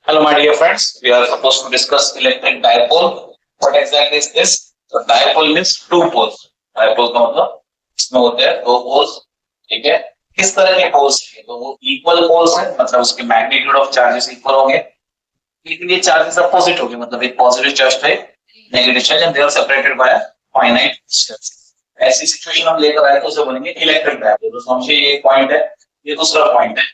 Hello, my dear friends. We are supposed to discuss electric dipole. What exactly is this? So dipole means two poles. Dipole का मतलब इसमें होते हैं दो poles. ठीक है? किस तरह के poles हैं? तो वो equal poles हैं, मतलब उसके magnitude of charges equal होंगे. लेकिन ये charges opposite होंगे, मतलब एक positive charge है, negative charge, and they are separated by a finite distance. ऐसी सिचुएशन हम लेकर आए तो उसे बोलेंगे इलेक्ट्रिक डायपोल. तो समझिए ये पॉइंट है, ये दूसरा पॉइंट है.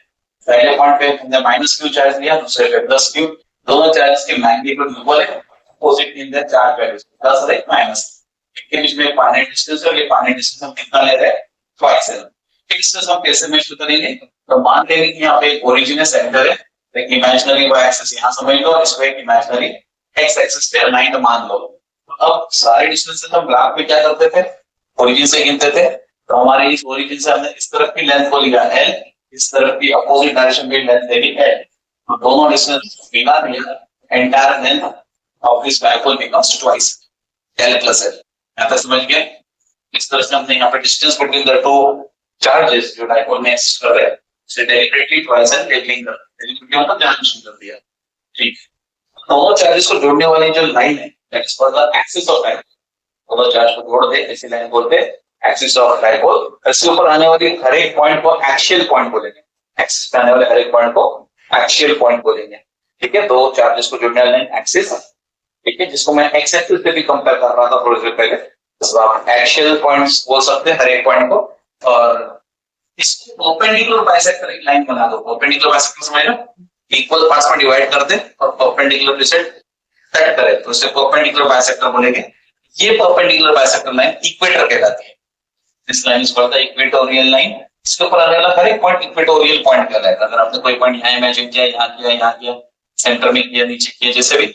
पहले पॉइंट पे हमने माइनस क्यू चार्ज लिया, दूसरे पे प्लस क्यू. दोनों चार्जेस के मैग्नीट्यूड इक्वल है, opposite in the charge values plus और माइनस. इनके बीच में फाइनाइट डिस्टेंस है, ये फाइनाइट डिस्टेंस हम कितना ले रहे हैं? ट्वाइस है. डिस्टेंस हम कैसे मेजर करेंगे? तो मान लेंगे कि यहाँ पे एक ओरिजिन है, सेंटर है, एक इमेजिनरी वाई एक्सिस यहाँ समझ लो, इसको एक इमेजिनरी एक्स एक्सिस पे अलाइंड मान लो. अब सारे डिस्टेंस हम ग्राफ में क्या करते थे? ओरिजिन से गिनते थे. तो हमारे इस ओरिजिन से हमने इस तरफ की लेंथ को लिया एल, इस तरफ की अपोजिट डायरेक्शन में लेंथ लेनी है. तो दोनों डिस्टेंस मिला दिया, entire length of this dipole becomes twice L plus L. यहाँ तक समझ गए? इस तरह से हमने यहाँ पे distance between the two charges जो डायपोल में एक्सिस्ट कर रहे हैं उसे डेलिबरेटली ट्वाइस एल लेबलिंग कर दिया. ठीक. दोनों चार्जेस को जोड़ने वाली जो लाइन है that is called the axis of dipole. दोनों चार्ज को जोड़ दे ऐसी लाइन बोलते हैं एक्सिस ऑफ डायपोल. इसके ऊपर आने वाली हर एक पॉइंट को एक्सियल पॉइंट बोलेंगे. एक्सिस पे आने वाले हर एक पॉइंट को एक्सियल पॉइंट बोलेंगे. ठीक है, दो चार्जेस को जोड़ने वाली लाइन एक्सिस. ठीक है, जिसको मैं एक्स एक्सिस पे भी कंपेयर कर रहा था थोड़ी देर पहले. तो आप एक्सियल पॉइंट्स बोल सकते हैं हर एक पॉइंट को. और इसको परपेंडिकुलर बाइसेक्टर एक लाइन बना दो. परपेंडिकुलर बाइसेक्टर समझ लो, इक्वल पार्ट्स में डिवाइड कर दे और परपेंडिकुलर से कट करे तो इसे परपेंडिकुलर बाइसेक्टर बोलेंगे. ये परपेंडिकुलर बाइसेक्टर लाइन इक्वेटर कहलाती है. This line is called the equatorial line. इसके ऊपर आने वाला हर एक पॉइंट इक्वेटोरियल पॉइंट कहलाता है. अगर आपने कोई पॉइंट यहाँ इमेजिन किया, यहाँ किया, सेंटर में किया, नीचे किया, जैसे भी.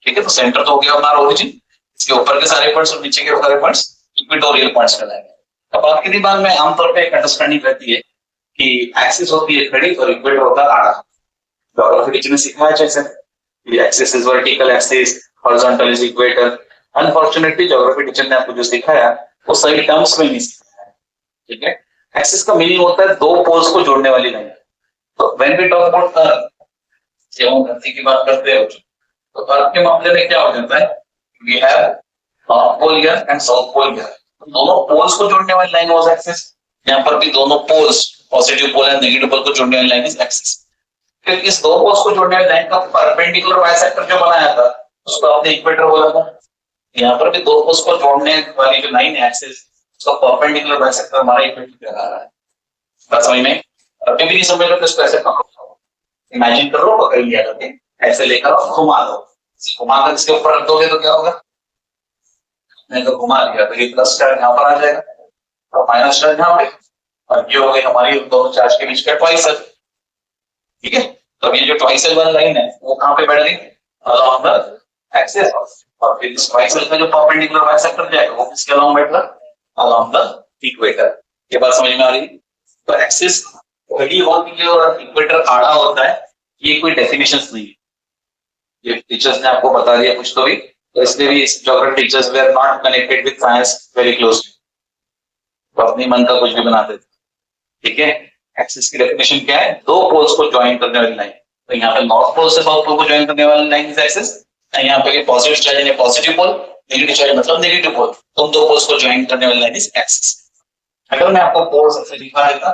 ठीक है, तो सेंटर तो हो गया हमारा ओरिजिन. इसके ऊपर के सारे पॉइंट्स और नीचे के सारे पॉइंट्स इक्वेटोरियल पॉइंट्स कहलाएंगे. अब आपके दिमाग में आमतौर पे एक अंडरस्टैंडिंग रहती है कि एक्सिस होती है खड़ी और इक्वेटर होता है आड़ा. ज्योग्राफी टीचर ने सिखाया जैसे axis is vertical axis, horizontal is equator. Unfortunately geography teacher ने आपको जो सिखाया वो सही टर्म्स में नहीं सिखाया. ठीक है, एक्सिस का मीनिंग होता है दो पोल्स को जोड़ने वाली लाइन. तो when we talk about earth, जब हम धरती की बात करते हैं तो अर्थ के मामले में क्या हो जाता है? We have north pole here and south pole here. दोनों पोल्स को जोड़ने वाली लाइन वाज एक्सिस. यहाँ पर भी दोनों poles, positive pole and negative pole को जोड़ने वाली लाइन इज एक्सिस. फिर इस दो पोल्स को जोड़ने वाली लाइन का परपेंडिकुलर बाइसेक्टर जो बनाया था उसको आपने इक्वेटर बोला था. यहाँ पर भी दो पोल्स को जोड़ने वाली जो लाइन है एक्सिस, उसका परपेंडिकुलर बाइसेक्टर हमारा इक्वेटर कहला रहा है. बात समझ में? अभी भी नहीं समझ रहे तो इसको ऐसे पकड़ो, इमेजिन कर लो, पकड़ लिया करके ऐसे लेकर और घुमा दो. घुमाकर इसके ऊपर रख दोगे तो क्या होगा? नहीं तो घुमा लिया तो ये प्लस चार्ज यहाँ पर आ जाएगा और माइनस चार्ज यहाँ पे, और ये हो गई हमारी दोनों चार्ज के बीच का ट्वाइस एल. ठीक है, तो ये जो ट्वाइस एल वाली लाइन है वो कहाँ पे बैठ गई? Along the axis. और फिर इस ट्वाइस एल का जो परपेंडिकुलर बाइसेक्टर जाएगा वो किसके अलोंग बैठ रहा? Along the equator. ये बात समझ में आ रही? तो एक्सिस घड़ी होती है और इक्वेटर आड़ा होता है, ये कोई डेफिनेशंस नहीं है. ये टीचर्स ने आपको बता दिया कुछ तो भी, तो इसलिए भी geography teachers they are not connected with science very closely. तो अपने मन का कुछ भी बनाते थे. ठीक है, एक्सिस की डेफिनेशन क्या है? दो पोल्स को ज्वाइन करने वाली लाइन. तो यहाँ पे नॉर्थ पोल से साउथ पोल को ज्वाइन करने वाली लाइन इज एक्सिस. यहाँ पे पॉजिटिव चार्ज है पॉजिटिव पोल, नेगेटिव चार्ज मतलब नेगेटिव पोल, उन दो पोल्स को ज्वाइन करने वाली लाइन इज एक्सिस. अगर मैं आपको पोल्स ऐसे दिखा देता,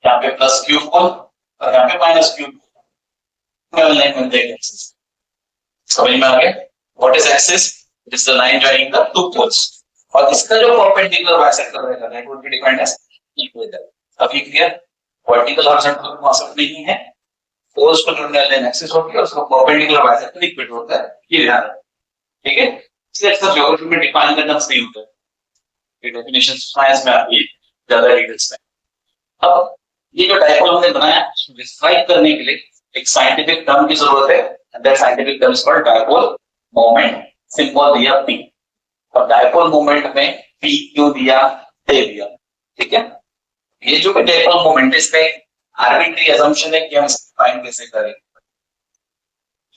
यहाँ पे प्लस क्यू पोल और यहाँ पे माइनस क्यू पोल, लाइन बन जाएगी एक्सिस. समझ में आ गया? What is axis? It is the line joining the two poles. और इसका जो परपेंडिकुलर बाइसेक्टर रहेगा that would be defined as equator. अभी क्लियर? वर्टिकल हॉरिजॉन्टल कॉन्सेप्ट नहीं है. पोल्स को जोड़ने वाली लाइन एक्सिस होती है और उसका परपेंडिकुलर बाइसेक्टर इक्वेटर होता है. ये ध्यान रखना. ठीक है, इसलिए अक्सर ज्योग्राफी में डिफाइन करना नहीं होता है. ये डेफिनेशन साइंस में आती है ज्यादा डिटेल्स में. अब ये जो डायपोल हमने बनाया डिस्क्राइब करने के लिए एक साइंटिफिक टर्म की जरूरत है. That scientific term is called dipole moment. Symbol दिया P और डायपोल मोमेंट में P क्यों दिया, दे दिया. ठीक है, ये जो डायपोल मोमेंट है इसका एक आर्बिट्री असम्पशन है कि हम फाइंड कैसे करें.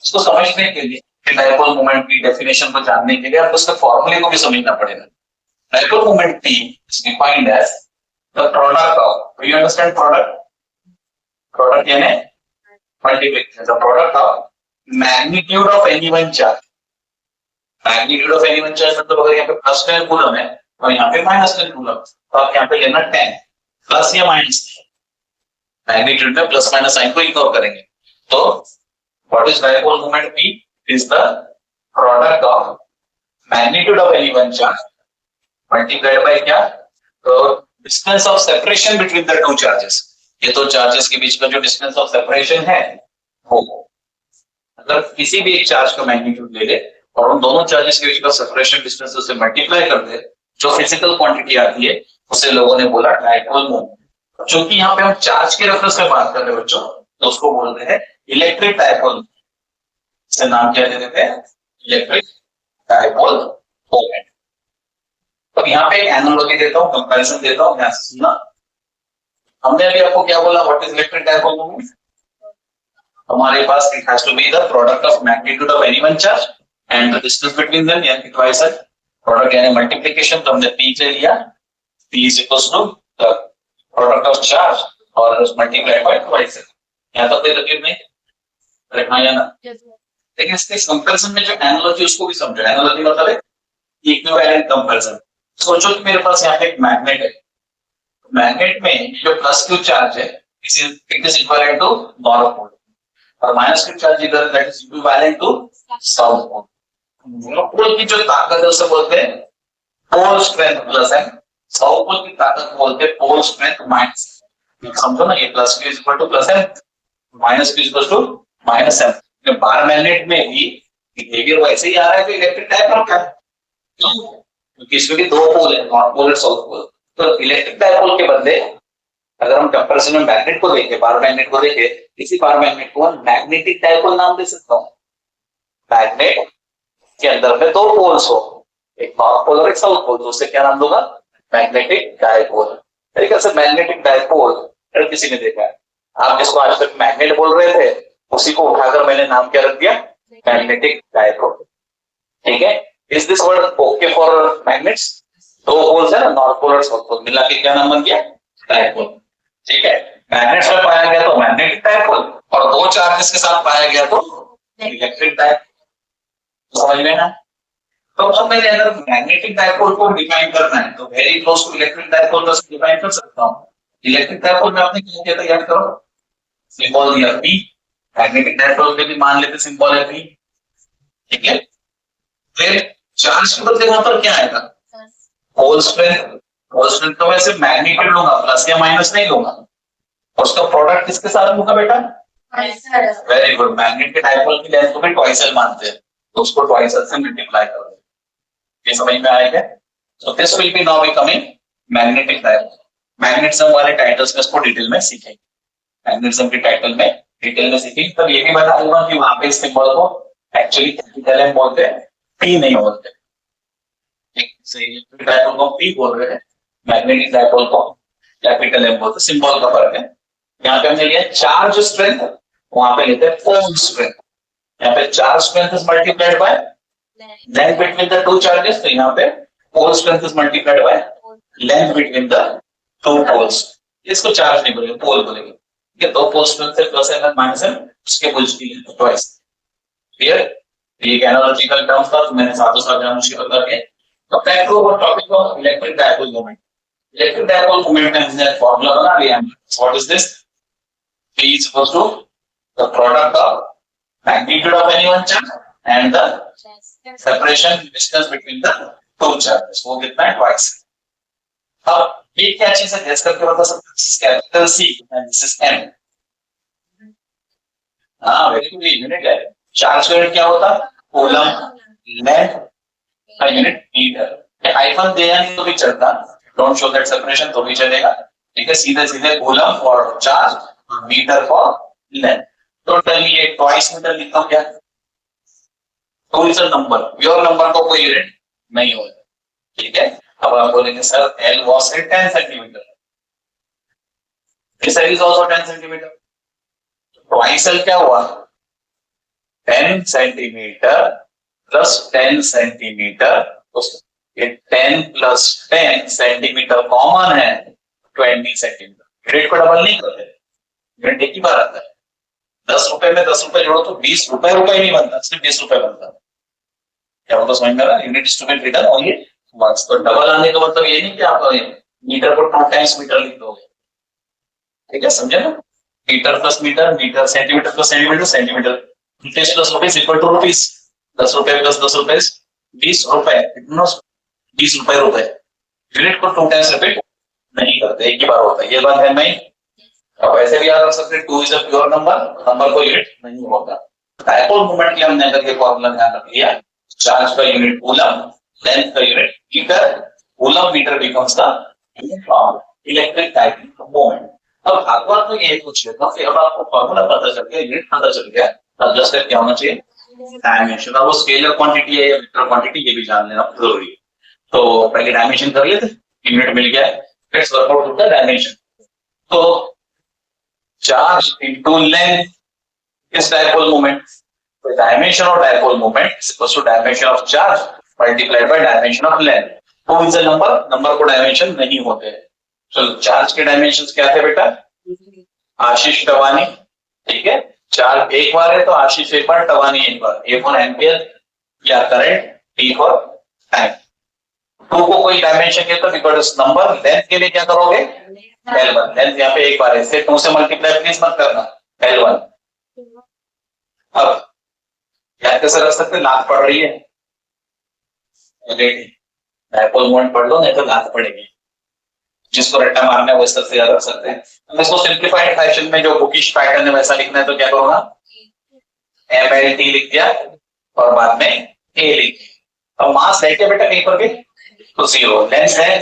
इसको समझने के लिए डायपोल मोमेंट की डेफिनेशन को जानने के लिए आपको उसके फॉर्मूले को भी समझना पड़ेगा. Dipole moment P is defined as the product of, do you understand product? Product यानी multiplication, the product of magnitude of any one charge, magnitude of any one charge मतलब अगर यहाँ पे प्लस 10 कूलम है और यहाँ पे माइनस 10 कूलम, तो आप यहाँ पे लेना 10 प्लस या माइनस, मैग्नीट्यूड में प्लस माइनस साइन को इग्नोर करेंगे। तो what is dipole moment P is the product of magnitude of any one charge multiplied bye क्या, तो distance of separation between the two charges, ये दो चार्जेस के बीच का जो डिस्टेंस ऑफ सेपरेशन है वो, अगर किसी भी एक चार्ज का मैग्नीट्यूड ले ले और उन दोनों चार्जेस के बीच का सेपरेशन डिस्टेंस से मल्टीप्लाई कर दे, जो फिजिकल क्वांटिटी आती है उसे लोगों ने बोला डायपोल मोमेंट। क्योंकि यहाँ पे हम चार्ज के रेफरेंस में बात कर रहे हैं बच्चों, तो उसको बोलते हैं इलेक्ट्रिक डायपोल, इसका नाम क्या दे देते हैं, इलेक्ट्रिक डायपोल मोमेंट। अब यहाँ पे एक एनालॉजी देता हूँ, कंपैरिजन देता हूँ, ध्यान से सुनना। हमने अभी आपको क्या बोला, what is electric dipole moment, हमारे पास it has to be the product of magnitude of any one charge and the distance between them, यानी ट्वाइस है प्रोडक्ट यानी मल्टीप्लिकेशन, तो हमने P ले लिया, P is equals to the product of charge और मल्टीप्लाइड बाय ट्वाइस है। यहाँ तक कोई तकलीफ नहीं, रखना या ना। लेकिन इसके कंपैरिजन में जो एनालॉजी उसको भी समझो, एनालॉजी मतलब है इक्विवेलेंट कंपैरिजन। सोचो कि मेरे पास यहाँ पे एक मैग्नेट है, मैग्नेट में जो प्लस क्यू चार्ज है it is equivalent to north pole और माइनस क्यू चार्ज इधर that is equivalent to south pole. North pole की जो ताकत है उसे बोलते हैं pole strength plus M, south pole की ताकत बोलते हैं पोल स्ट्रेंथ माइनस। समझो ना, ये plus Q is equal to plus M, minus Q is equal to minus M. Bar magnet में भी बिहेवियर वैसे ही आ रहा है, तो इलेक्ट्रिक डायपोल का है क्योंकि इसमें भी दो पोल है, नॉर्थ पोल और साउथ पोल। तो इलेक्ट्रिक डायपोल के बदले अगर हम कंपैरिजन में मैग्नेट को देखें, बार मैग्नेट को देखें, इसी बार मैग्नेट को मैग्नेटिक डायपोल नाम दे सकता हूँ। मैग्नेट के अंदर में दो पोल्स हो, एक नॉर्थ पोल और एक साउथ पोल, तो उससे क्या नाम दूंगा, मैग्नेटिक डायपोल। तरीके से मैग्नेटिक डायपोल अगर किसी ने देखा है, आप जिसको आज तक मैग्नेट बोल रहे थे उसी को उठाकर मैंने नाम क्या रख दिया, मैग्नेटिक डायपोल। ठीक है, is this word okay for magnets? दो पोल्स है ना, नॉर्थ पोल और साउथ पोल, मिला के क्या नाम बन गया, डायपोल। ठीक है, मैग्नेट्स में पाया गया तो मैग्नेटिक डायपोल और दो चार्जेस के साथ पाया गया तो इलेक्ट्रिक डायपोल। समझ में ना? तो अब मैंने अगर मैग्नेटिक डायपोल को डिफाइन करना है तो very close to electric dipole को डिफाइन कर सकता हूँ। इलेक्ट्रिक डायपोल में आपने क्या किया था याद करो, सिंबल दिया P, मैग्नेटिक डायपोल में भी मान लेते सिंबल है P। ठीक है, फिर चार्ज के बदले वहां पर क्या आएगा, पोल स्ट्रेंथ। पोल स्ट्रेंथ तो मैं सिर्फ मैग्नीट्यूड लूंगा, प्लस या माइनस नहीं लूंगा। और उसका प्रोडक्ट किसके साथ लूंगा बेटा, वेरी गुड, मैग्नेट के डायपोल की लेंथ को भी ट्वाइस एल मानते हैं, तो उसको ट्वाइस एल से मल्टीप्लाई कर दो। ये समझ में आएगा? So this will be now becoming magnetic dipole. Magnetism वाले टाइटल्स में इसको डिटेल में सीखेंगे, मैग्नेटिज्म के टाइटल में डिटेल में सीखेंगे। तब ये भी बता दूंगा कि वहां पे इस सिंबल को एक्चुअली कैपिटल एम बोलते हैं, P नहीं बोलते। ठीक से इलेक्ट्रिक डायपोल को P बोल रहे हैं, मैग्नेटिक डायपोल को कैपिटल एम बोलते हैं, सिंबल का फर्क है। यहाँ पे हमने लिया चार्ज स्ट्रेंथ, वहां पे लेते हैं पोल स्ट्रेंथ। यहाँ पे charge strength is multiplied by length between the two charges, तो यहाँ पे pole strength is multiplied by length between the two poles. इसको चार्ज नहीं बोलेंगे, पोल बोलेंगे। ठीक है, दो पोल स्ट्रेंथ से प्लस एम माइनस एम, उसके पोल्स की लेंथ ट्वाइस। क्लियर? ये एक एनालॉजिकल टर्म्स था, तो मैंने साथों साथ जानना शुरू करके तो back to our topic of electric dipole moment. Electric dipole moment का हमने फार्मूला बना लिया है। What is this? P is equal to the product of magnitude of any one charge and the separation distance between the two charges. वो कितना है, twice. अब ये क्या चीज है, गेस करके बता सकते हैं, capital C and this is M। हाँ, वेरी गुड, यूनिट है। चार्ज का यूनिट क्या होता है, कूलम, लेंथ का यूनिट मीटर। हाइफन देना नहीं तो भी चलता, डोंट शो दैट सेपरेशन तो भी चलेगा। ठीक है, सीधे सीधे coulomb for charge, metre for length. Totally ये ट्वाइस मीटर लिखता हूं क्या, two is a number, pure number को कोई यूनिट नहीं होगा। ठीक है, अब आप बोलेंगे sir L was 10 centimetre, this is also 10 centimetre. Twice L क्या हुआ, 10 सेंटीमीटर प्लस 10 सेंटीमीटर, तो ये 10 प्लस 10 सेंटीमीटर कॉमन है, 20 सेंटीमीटर। यूनिट को डबल नहीं करते, यूनिट एक ही बार आता है। 10 रुपए में 10 रुपए जोड़ो तो 20 रुपए नहीं बनता, सिर्फ 20 रुपए बनता। क्या बोलते समझ में आ रहा है? Unit is to be written only once. तो डबल आने का मतलब ये नहीं कि आप मीटर को 2 टाइम्स मीटर लिख दोगे, ठीक है, समझे ना? Metre plus metre metre, centimetre plus centimetre centimetre, rupees plus rupees equal to rupees, 10 रुपए प्लस 10 रुपए 20 रुपए, कितना 20 रुपए रुपए। यूनिट को 2 टाइम्स रिपीट नहीं करते, एक ही बार होता है, ये बात है नहीं? अब ऐसे भी याद रख सकते हैं 2 is a pure number, number को यूनिट नहीं होता। डायपोल मोमेंट के हमने अगर ये फॉर्मूला ध्यान रख लिया, चार्ज का यूनिट कूलम, लेंथ का unit metre, coulomb metre becomes the unit of electric dipole moment. अब भागवत में ये पूछ लेता हूँ कि अब आपको फॉर्मूला पता चल गया, यूनिट पता चल गया, अब जस्ट क्या होना चाहिए? डायमेंशन। अब वो स्केलर क्वांटिटी है या वेक्टर क्वांटिटी ये भी जान लेना जरूरी है। तो पहले डायमेंशन कर लेते, यूनिट मिल गया, let's work out the dimension. तो charge into length is dipole moment, तो dimension of dipole moment is equal to dimension of charge multiplied by dimension of length. Two is a number, number को dimension नहीं होते। चलो charge के dimensions क्या थे बेटा? आशीष टवानी, ठीक है, चार्ज एक बार है तो आशीष एक बार, टवानी एक बार। ए फॉर एम्पियर या current, T for time. Two को कोई डायमेंशन है तो बिकॉज नंबर, लेंथ के लिए क्या करोगे? L1, लेंथ यहाँ पे एक बार है, इसे 2 से मल्टीप्लाई प्लीज मत करना, L1। अब याद कैसे रख सकते? लात पड़ रही है, डायपोल मोमेंट पढ़ लो, नहीं तो लात पड़ेगी। जिसको रट्टा मारना है वो इस तरह से याद रख सकते हैं। हम इसको सिंप्लीफाइड फैशन में जो बुकिश पैटर्न है वैसा लिखना है तो क्या करूंगा? MLT लिख दिया और बाद में A लिख दिया। अब मास है क्या बेटा कहीं पर भी? तो 0। लेंथ है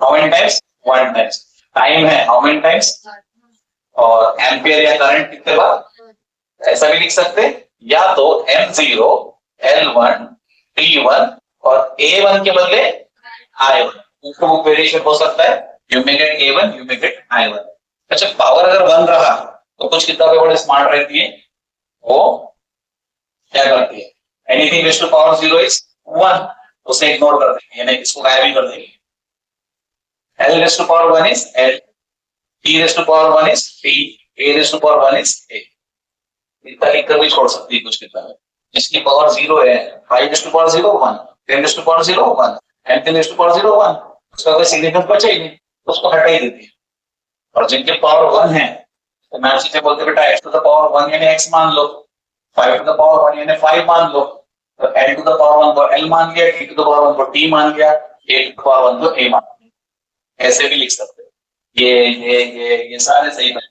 how many times? 1 times. Time है हाउ मेनी टाइम्स? और एम्पियर या करंट कितने बार? ऐसा भी लिख सकते हैं, या तो M0 L1 T1 और A1 के बदले I1, उसको वेरिएशन हो सकता है, you may gate A1 you may gate I1। अच्छा, पावर अगर 1 रहा तो कुछ किताबें बड़े स्मार्ट रहती है, वो क्या करती है? Anything raise to power 0 is 1, उसे इग्नोर कर देंगे, यानी इसको गायब ही कर देंगे। L raise to power 1 is L, T raise to power 1 is T, A raise to power 1 is A। इतना लिखकर भी छोड़ सकती है कुछ किताबें। जिसकी पावर 0 है, 5 raise to power 0 1, 10 raise to power 0 1, and 10 raise to power 0 1, उसका कोई सिग्निफिकेंस बचा ही नहीं, तो उसको हटा ही देती है। और जिनके पावर 1 है तो मैथ्स टीचर बोलते बेटा x टू द पावर 1 यानी x मान लो, 5 टू द पावर 1 यानी 5 मान लो, तो l टू द पावर 1 को l मान लिया, t टू द पावर 1 को t मान लिया, a टू द पावर 1 को a मान लिया। ऐसे भी लिख सकते हैं, ये सारे सही है।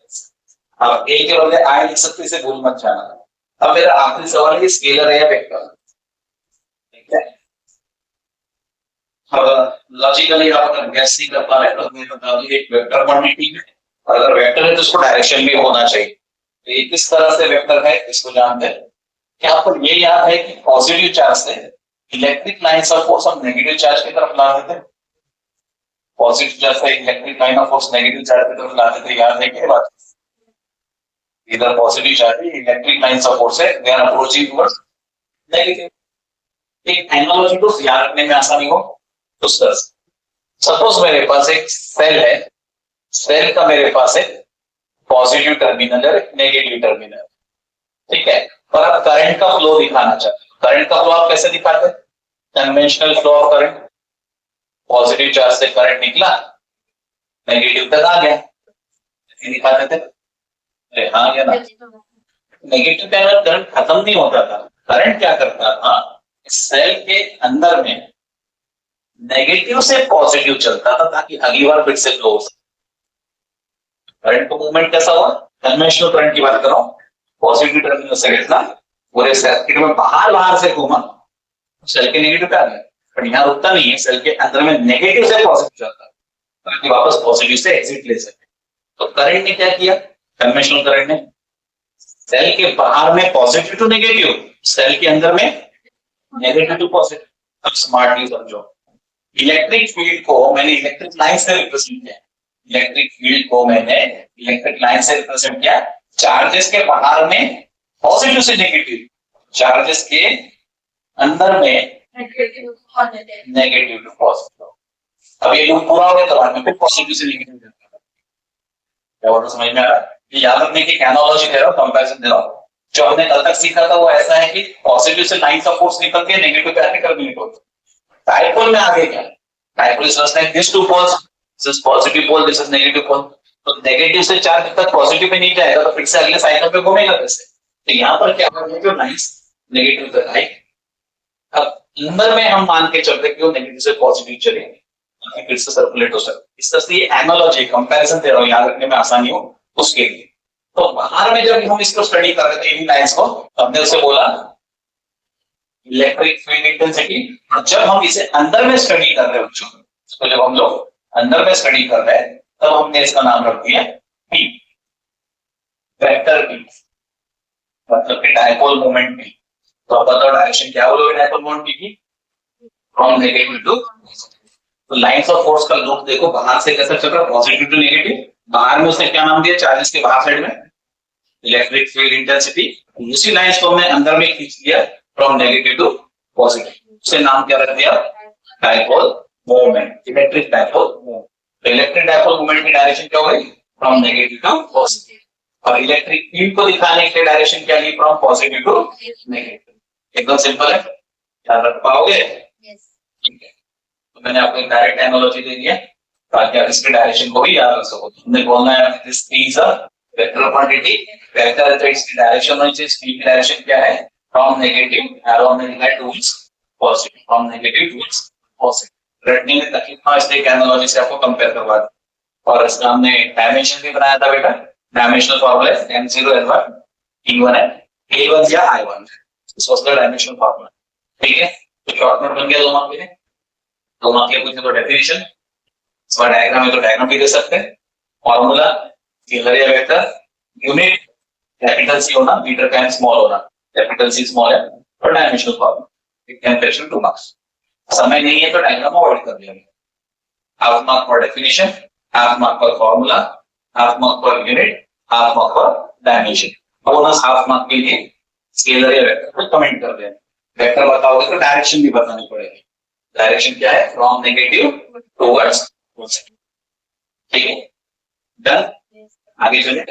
अब a के बदले i लिख सकते, इसे भूल मत जाना। अब मेरा आखिरी सवाल है, स्केलर है या वेक्टर? ठीक है, लॉजिकली आप अगर गैस नहीं कर पा रहे तो मैं बता दूं एक वेक्टर क्वांटिटी है, और अगर वेक्टर है तो उसको डायरेक्शन भी होना चाहिए। तो ये किस तरह से वेक्टर है इसको जानते हैं। क्या आपको ये याद है कि पॉजिटिव चार्ज से इलेक्ट्रिक लाइंस ऑफ फोर्स हम नेगेटिव चार्ज की तरफ लाते थे? पॉजिटिव चार्ज से electric line of force negative charge की तरफ लाते थे, याद है क्या बात? इधर पॉजिटिव चार्ज है, इलेक्ट्रिक लाइंस ऑफ फोर्स है, they are approaching towards negative. एक एनालॉजी को याद रखने में आसानी हो उस तरह से। सपोज मेरे पास एक सेल है, सेल का मेरे पास एक पॉजिटिव टर्मिनल है, एक नेगेटिव टर्मिनल, ठीक है, और आप करंट का फ्लो दिखाना चाहते हैं। करंट का फ्लो आप कैसे दिखाते हैं? Conventional flow of current, positive charge से करंट निकला, नेगेटिव तक आ गया, दिखाते थे। अरे हाँ या ना? नेगेटिव के अंदर करंट खत्म नहीं होता था, करंट क्या करता था, सेल के अंदर में नेगेटिव से पॉजिटिव चलता था ताकि अगली बार फिर से फ्लो हो सके। करंट का मूवमेंट कैसा हुआ? कन्वेंशनल करंट की बात कर रहा हूं, पॉजिटिव टर्मिनल से कितना पूरे सर्किट में बाहर से घूमा, सेल के नेगेटिव पे आ गया, पर यहाँ रुकता नहीं है, सेल के अंदर में नेगेटिव से पॉजिटिव चलता है ताकि वापस पॉजिटिव से एग्जिट ले सके। तो करंट ने क्या किया? कन्वेंशनल करंट ने सेल के बाहर में पॉजिटिव टू नेगेटिव, सेल के अंदर में नेगेटिव टू पॉजिटिव। अब स्मार्टली समझो, इलेक्ट्रिक फील्ड को मैंने इलेक्ट्रिक लाइन से रिप्रेजेंट किया, इलेक्ट्रिक फील्ड को मैंने इलेक्ट्रिक लाइन से रिप्रेजेंट किया। चार्जेस के बाहर में पॉजिटिव से नेगेटिव, चार्जेस के अंदर में नेगेटिव टू पॉजिटिव। अब ये लूप पूरा हो गया तो बाद में फिर पॉजिटिव से नेगेटिव जाता है। क्या बोल रहा समझ में आ रहा है? ये याद रखने की एनालॉजी दे रहा हूँ, कंपैरिजन दे रहा हूँ। जो हमने कल तक सीखा था वो ऐसा है कि पॉजिटिव से लाइंस ऑफ फोर्स निकल के नेगेटिव पे आके टर्मिनेट होते हैं। डायपोल में आगे क्या है? Dipole is just like this two poles, this is positive pole, this is negative pole. तो नेगेटिव से चार्ज तक पॉजिटिव पे नहीं जाएगा तो फिर से अगले साइकिल पे घूमेगा कैसे? तो यहाँ पर क्या होगा, जो लाइंस नेगेटिव तक आई, अब अंदर में हम मान के चलते कि वो नेगेटिव से पॉजिटिव चले, फिर से सर्कुलेट हो सकता है। इस तरह से एनालॉजी कंपैरिजन दे रहा हूँ, याद रखने में आसानी हो उसके लिए। तो बाहर में जब हम इसको स्टडी कर रहे थे इन लाइंस को, हमने उसे बोला इलेक्ट्रिक फील्ड इंटेंसिटी। और जब हम इसे अंदर में स्टडी कर रहे हैं बच्चों, तो जब हम लोग अंदर में स्टडी कर रहे हैं तब हमने इसका नाम रख दिया पी, वेक्टर पी, मतलब कि डायपोल मोमेंट पी। तो अब बताओ डायरेक्शन क्या बोलोगे डायपोल मोमेंट पी की? From negative to. तो लाइंस ऑफ फोर्स का लुक देखो बाहर से कैसा चल रहा है, पॉजिटिव टू नेगेटिव। बाहर में उसने क्या नाम दिया, चार्जेस के बाहर साइड में इलेक्ट्रिक फील्ड इंटेंसिटी। उसी लाइंस को हमने अंदर में खींच लिया फ्रॉम नेगेटिव टू पॉजिटिव, उसे नाम क्या रख दिया, dipole moment, electric dipole moment. तो इलेक्ट्रिक डायपोल मोमेंट की डायरेक्शन क्या हो गई, फ्रॉम नेगेटिव टू पॉजिटिव। और इलेक्ट्रिक फील्ड को दिखाने के लिए डायरेक्शन क्या ली, फ्रॉम पॉजिटिव टू नेगेटिव। एकदम सिंपल है, याद रख पाओगे? ठीक है, तो मैंने आपको एक डायरेक्ट एनालॉजी दे दिया ताकि आप इसके डायरेक्शन को भी याद रख सको। तुमने बोलना है this is a vector quantity, vector है तो इसकी डायरेक्शन होनी चाहिए, स्पीड की डायरेक्शन क्या है, फ्रॉम नेगेटिव एरो में लिखा है towards positive, from negative towards positive. रटने में तकलीफ ना, इसलिए एक एनालॉजी से आपको कंपेयर करवा दिया। और इसका हमने डायमेंशन भी बनाया था बेटा, डायमेंशनल फार्मूला है m0 n1 t1 है, a1 या i1, this was the dimensional formula. ठीक है, तो शॉर्ट नोट बन गया दो मार्क के लिए। दो मार्क के पूछे तो डेफिनेशन, इसका डायग्राम है तो डायग्राम भी दे सकते हैं। फॉर्मूला स्केलर या वेक्टर, यूनिट कैपिटल सी होना, मीटर का एम स्मॉल होना, कैपिटल सी स्मॉल है, और dimensional formula. It can question 2 marks. समय नहीं है तो डायग्राम अवॉइड कर लिया। Half mark for definition, half mark for formula, half mark for unit, half mark for dimension. Bonus half mark के लिए स्केलर या वेक्टर को कमेंट कर दें। वेक्टर बताओगे तो डायरेक्शन भी बतानी पड़ेगी। डायरेक्शन क्या है, फ्रॉम नेगेटिव टुवर्ड्स पॉजिटिव। ठीक है, डन। आगे चले।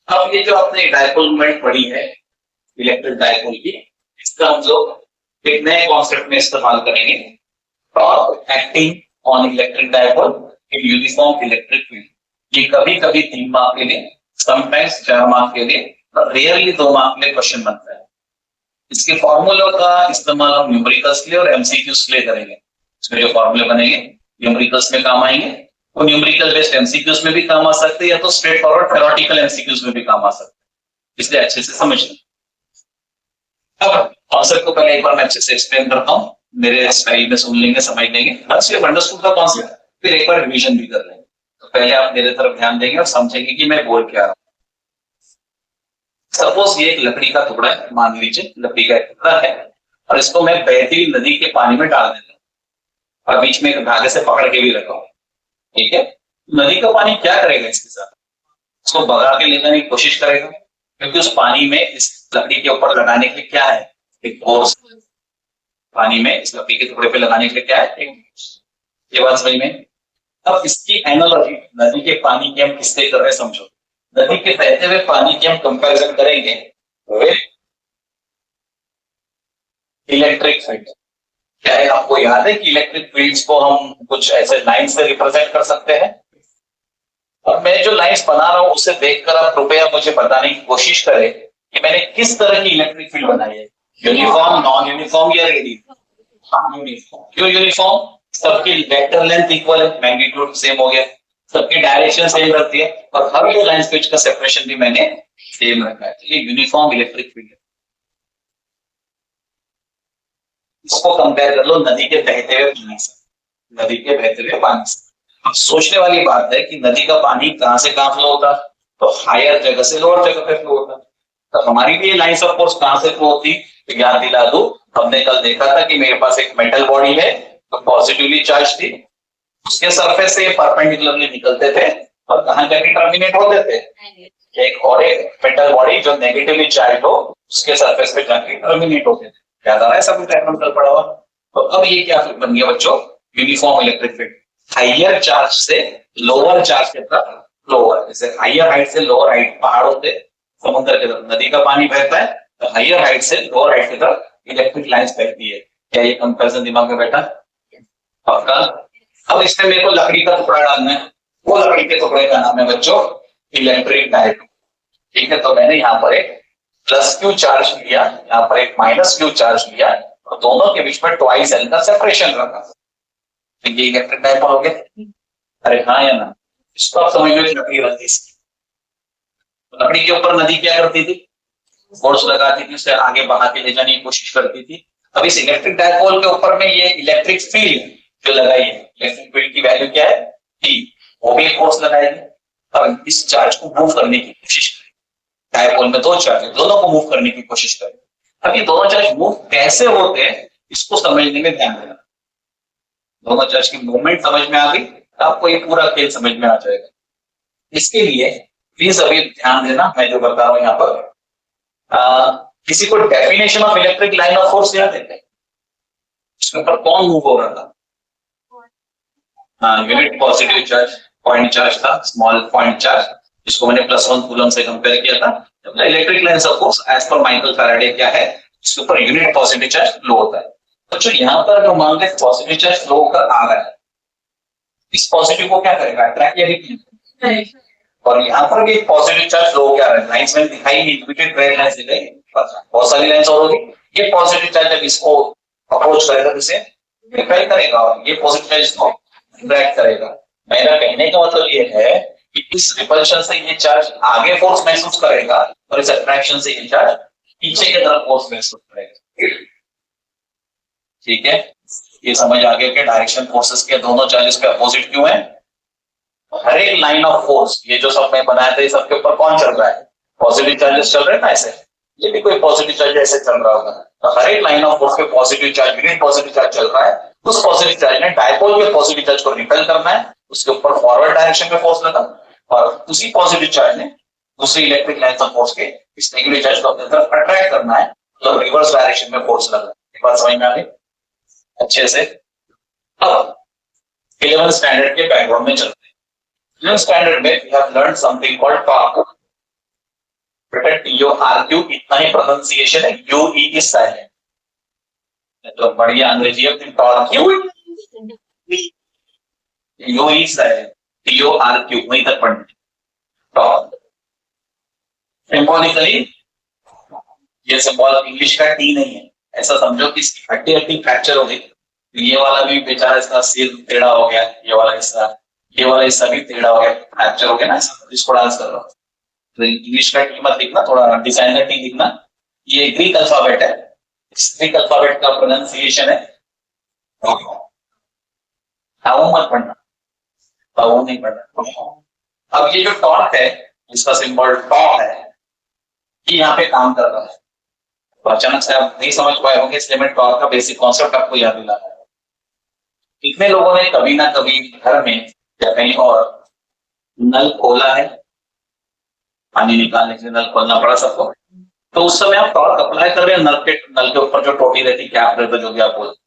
अब ये जो आपने डायपोल मोमेंट पढ़ी है इलेक्ट्रिक डायपोल की, इसका हम लोग एक नए कॉन्सेप्ट में इस्तेमाल करेंगे, torque acting on electric dipole in uniform electric field. ये कभी कभी 3 मार्क के लिए, समटाइम्स 4 मार्क के लिए, और रेयरली 2 मार्क के लिए क्वेश्चन बनता है। इसके फॉर्मूलों का इस्तेमाल हम न्यूमेरिकल्स के लिए और एमसीक्यूज के लिए करेंगे। इसमें जो फॉर्मूले बनेंगे न्यूमेरिकल्स में काम आएंगे, तो न्यूमेरिकल बेस्ड एमसीक्यूज में भी काम आ सकते हैं, या तो स्ट्रेट फॉरवर्ड थ्योरेटिकल एमसीक्यूज में भी काम आ सकते हैं, इसलिए अच्छे से समझ लें। अब कॉन्सेप्ट को पहले एक बार मैं अच्छे से एक्सप्लेन करता हूँ, मेरे स्टाइल में सुन लेंगे, समझ लेंगे, बस ये अंडरस्टूड का कॉन्सेप्ट, फिर एक बार रिवीजन भी कर लेंगे। तो पहले आप मेरे तरफ ध्यान देंगे और समझेंगे कि मैं बोल क्या रहा हूँ। सपोज ये एक लकड़ी का टुकड़ा है, मान लीजिए लकड़ी का एक टुकड़ा है, और इसको मैं बहती हुई नदी के पानी में डाल देता हूँ और बीच में एक धागे से पकड़ के भी रखा हूँ। ठीक है, नदी का पानी क्या करेगा इसके साथ, इसको भगा के ले जाने की कोशिश करेगा, क्योंकि उस पानी में इस लकड़ी के ऊपर लगाने के लिए क्या है, एक फोर्स। पानी में इस लकड़ी के टुकड़े पे लगाने के लिए क्या है, एक। ये बात समझ में। अब इसकी एनालॉजी नदी के पानी की हम किससे कर रहे हैं समझो। नदी के बहते हुए पानी की हम कंपैरिजन करेंगे विद इलेक्ट्रिक फील्ड। क्या है आपको याद है कि इलेक्ट्रिक फील्ड्स को हम कुछ ऐसे लाइन से रिप्रेजेंट कर सकते हैं। और मैं जो लाइंस बना रहा हूं उसे देखकर आप कृपया मुझे बताने की कोशिश करें कि मैंने किस तरह की इलेक्ट्रिक फील्ड बनाई है, यूनिफॉर्म, नॉन यूनिफॉर्म या रेडियल। यूनिफॉर्म। क्यों यूनिफॉर्म? सबकी वेक्टर लेंथ इक्वल है, मैग्नीट्यूड सेम हो गया, सबकी डायरेक्शन सेम रखती है, और हर दो लाइंस के बीच का सेपरेशन भी मैंने सेम रखा है। ये यूनिफॉर्म इलेक्ट्रिक फील्ड है। इसको कंपेयर कर लो नदी के बहते हुए पानी से, नदी के बहते हुए पानी से। अब सोचने वाली बात है कि नदी का पानी कहां से कहां फ्लो होता, तो हायर जगह से लोअर जगह पे फ्लो होता। तो हमारी भी लाइंस ऑफ फोर्स कहां से फ्लो होती, तो याद दिला दो, हमने कल देखा था कि मेरे पास एक मेटल बॉडी है तो पॉजिटिवली चार्ज थी, उसके सरफेस से परपेंडिकुलरली निकलते थे और कहां जाके टर्मिनेट होते थे, एक और एक मेटल बॉडी जो नेगेटिवली चार्ज हो उसके सरफेस पे जाके टर्मिनेट होते थे। याद आ रहा है सब डायग्राम कल पढ़ा हुआ। तो अब ये क्या बन गया बच्चों, uniform electric field. Higher charge से लोअर चार्ज के तरफ लोअर, जैसे हाइयर हाइट से लोअर हाइट, पहाड़ों से समुद्र की तरफ नदी का पानी बहता है, तो हाइयर हाइट से लोअर हाइट की तरफ इलेक्ट्रिक लाइंस बहती है। क्या ये कंपैरिजन दिमाग में बैठा? पक्का। अब इसमें मेरे को लकड़ी का टुकड़ा डालना है, वो लकड़ी के टुकड़े का नाम है बच्चों इलेक्ट्रिक डायोड। ठीक है, तो मैंने यहाँ पर एक प्लस क्यू चार्ज लिया, यहाँ पर एक माइनस क्यू चार्ज लिया, और दोनों के बीच में ट्वाइस एल का सेपरेशन रखा, तो ये इलेक्ट्रिक डायपोल हो गया। अरे हाँ या ना? इसको आप समझ लो, लकड़ी बनती थी, लकड़ी के ऊपर नदी क्या करती थी? फोर्स लगाती थी, उसे आगे बहा के ले जाने की कोशिश करती थी। अब इस इलेक्ट्रिक डायपोल के ऊपर में ये इलेक्ट्रिक फील्ड जो लगाई है, इलेक्ट्रिक फील्ड की वैल्यू क्या है? टी, वो भी फोर्स लगाएगी। अब इस चार्ज को मूव करने की कोशिश करें, डायपोल में दो चार्ज है, दोनों को मूव करने की कोशिश करें। अब ये दोनों चार्ज मूव कैसे होते हैं इसको समझने में ध्यान देना। दोनों चार्ज की मूवमेंट समझ में आ गई, आपको ये पूरा खेल समझ में आ जाएगा। इसके लिए प्लीज अभी ध्यान देना, मैं जो बता रहा हूं यहाँ पर। किसी को definition of electric line of force याद है? इसके ऊपर कौन मूव हो रहा था? Unit positive charge, point charge था, स्मॉल पॉइंट चार्ज, जिसको मैंने +1 कूलम से कंपेयर किया था। Electric line of force as per Michael Faraday क्या है, इसके ऊपर यूनिट पॉजिटिव चार्ज फ्लो होता है। तो यहाँ पर जो मान लें पॉजिटिव चार्ज फ्लो होकर आ रहा है, इस पॉजिटिव को क्या करेगा? अट्रैक्ट या रिपील। और यहाँ पर भी पॉजिटिव चार्ज फ्लो क्या है, लाइंस में दिखाई नहीं, रिपीटेड रेड लाइंस दिखाई, बहुत सारी लाइंस और होगी। ये पॉजिटिव चार्ज जब इसको अप्रोच करेगा, इसे रिपेल करेगा, और ये पॉजिटिव चार्ज इसको अट्रैक्ट करेगा। मेरा कहने का मतलब ये है कि इस रिपल्शन से ये चार्ज आगे फोर्स महसूस करेगा, और इस अट्रैक्शन से ये चार्ज पीछे की तरफ फोर्स महसूस करेगा। ठीक है, ये समझ आ गया कि डायरेक्शन फोर्सेस के दोनों चार्जेस पे अपोजिट क्यों है। हर एक लाइन ऑफ फोर्स, ये जो सब मैं बनाया था, ये सबके ऊपर कौन चल रहा है? पॉजिटिव चार्जेस चल रहे हैं ना ऐसे, ये भी कोई पॉजिटिव चार्ज ऐसे चल रहा होगा। तो हर एक लाइन ऑफ फोर्स पे positive charge, unit positive charge चल रहा है। उस पॉजिटिव चार्ज ने डायपोल के पॉजिटिव चार्ज को रिपेल करना है, उसके ऊपर फॉरवर्ड डायरेक्शन में फोर्स लगा, और उसी पॉजिटिव चार्ज ने दूसरी इलेक्ट्रिक लाइन ऑफ फोर्स के इस नेगेटिव चार्ज को अपनी तरफ अट्रैक्ट करना है, तो रिवर्स डायरेक्शन में फोर्स लगा। एक बात समझ में आ गई अच्छे से? अब 11th स्टैंडर्ड के बैकग्राउंड में चलते हैं। 11th स्टैंडर्ड में we have learn something called torque. बेटा TORQ इतना ही प्रोनाउंसिएशन है, UE इज साइलेंट। तो बढ़िया अंग्रेजी है, टॉर्क UE साइलेंट, TORQ वहीं तक पढ़ना। टॉर्क सिंबॉलिकली, ये सिंबल इंग्लिश का टी नहीं है, ऐसा समझो कि इसकी हड्डी हड्डी फ्रैक्चर हो गई, ये वाला भी बेचारा इसका सिर टेढ़ा हो गया, ये वाला हिस्सा भी टेढ़ा हो गया, फ्रैक्चर हो गया ना, इसको डांस कर रहा हूं। तो इंग्लिश का टी मत लिखना, थोड़ा डिजाइनर टी लिखना। ये ग्रीक अल्फाबेट है, इस ग्रीक अल्फाबेट का प्रोनाउंसिएशन है टाउ, मत पढ़ना, टाउ नहीं पढ़ना। अब ये जो टॉर्क है, इसका सिंबल टॉ है, ये यहाँ पे काम कर रहा है। तो अचानक से आप नहीं समझ पाए होंगे, इसलिए मैं टॉर्क का बेसिक कॉन्सेप्ट आपको याद दिलाना है। कितने लोगों ने कभी ना कभी घर में या कहीं और नल खोला है, पानी निकालने के लिए नल खोलना पड़ा सबको, तो उस समय आप टॉर्क अप्लाई कर रहे हैं, नल के ऊपर जो टोटी रहती, कैप रहता, जो भी आप बोलते,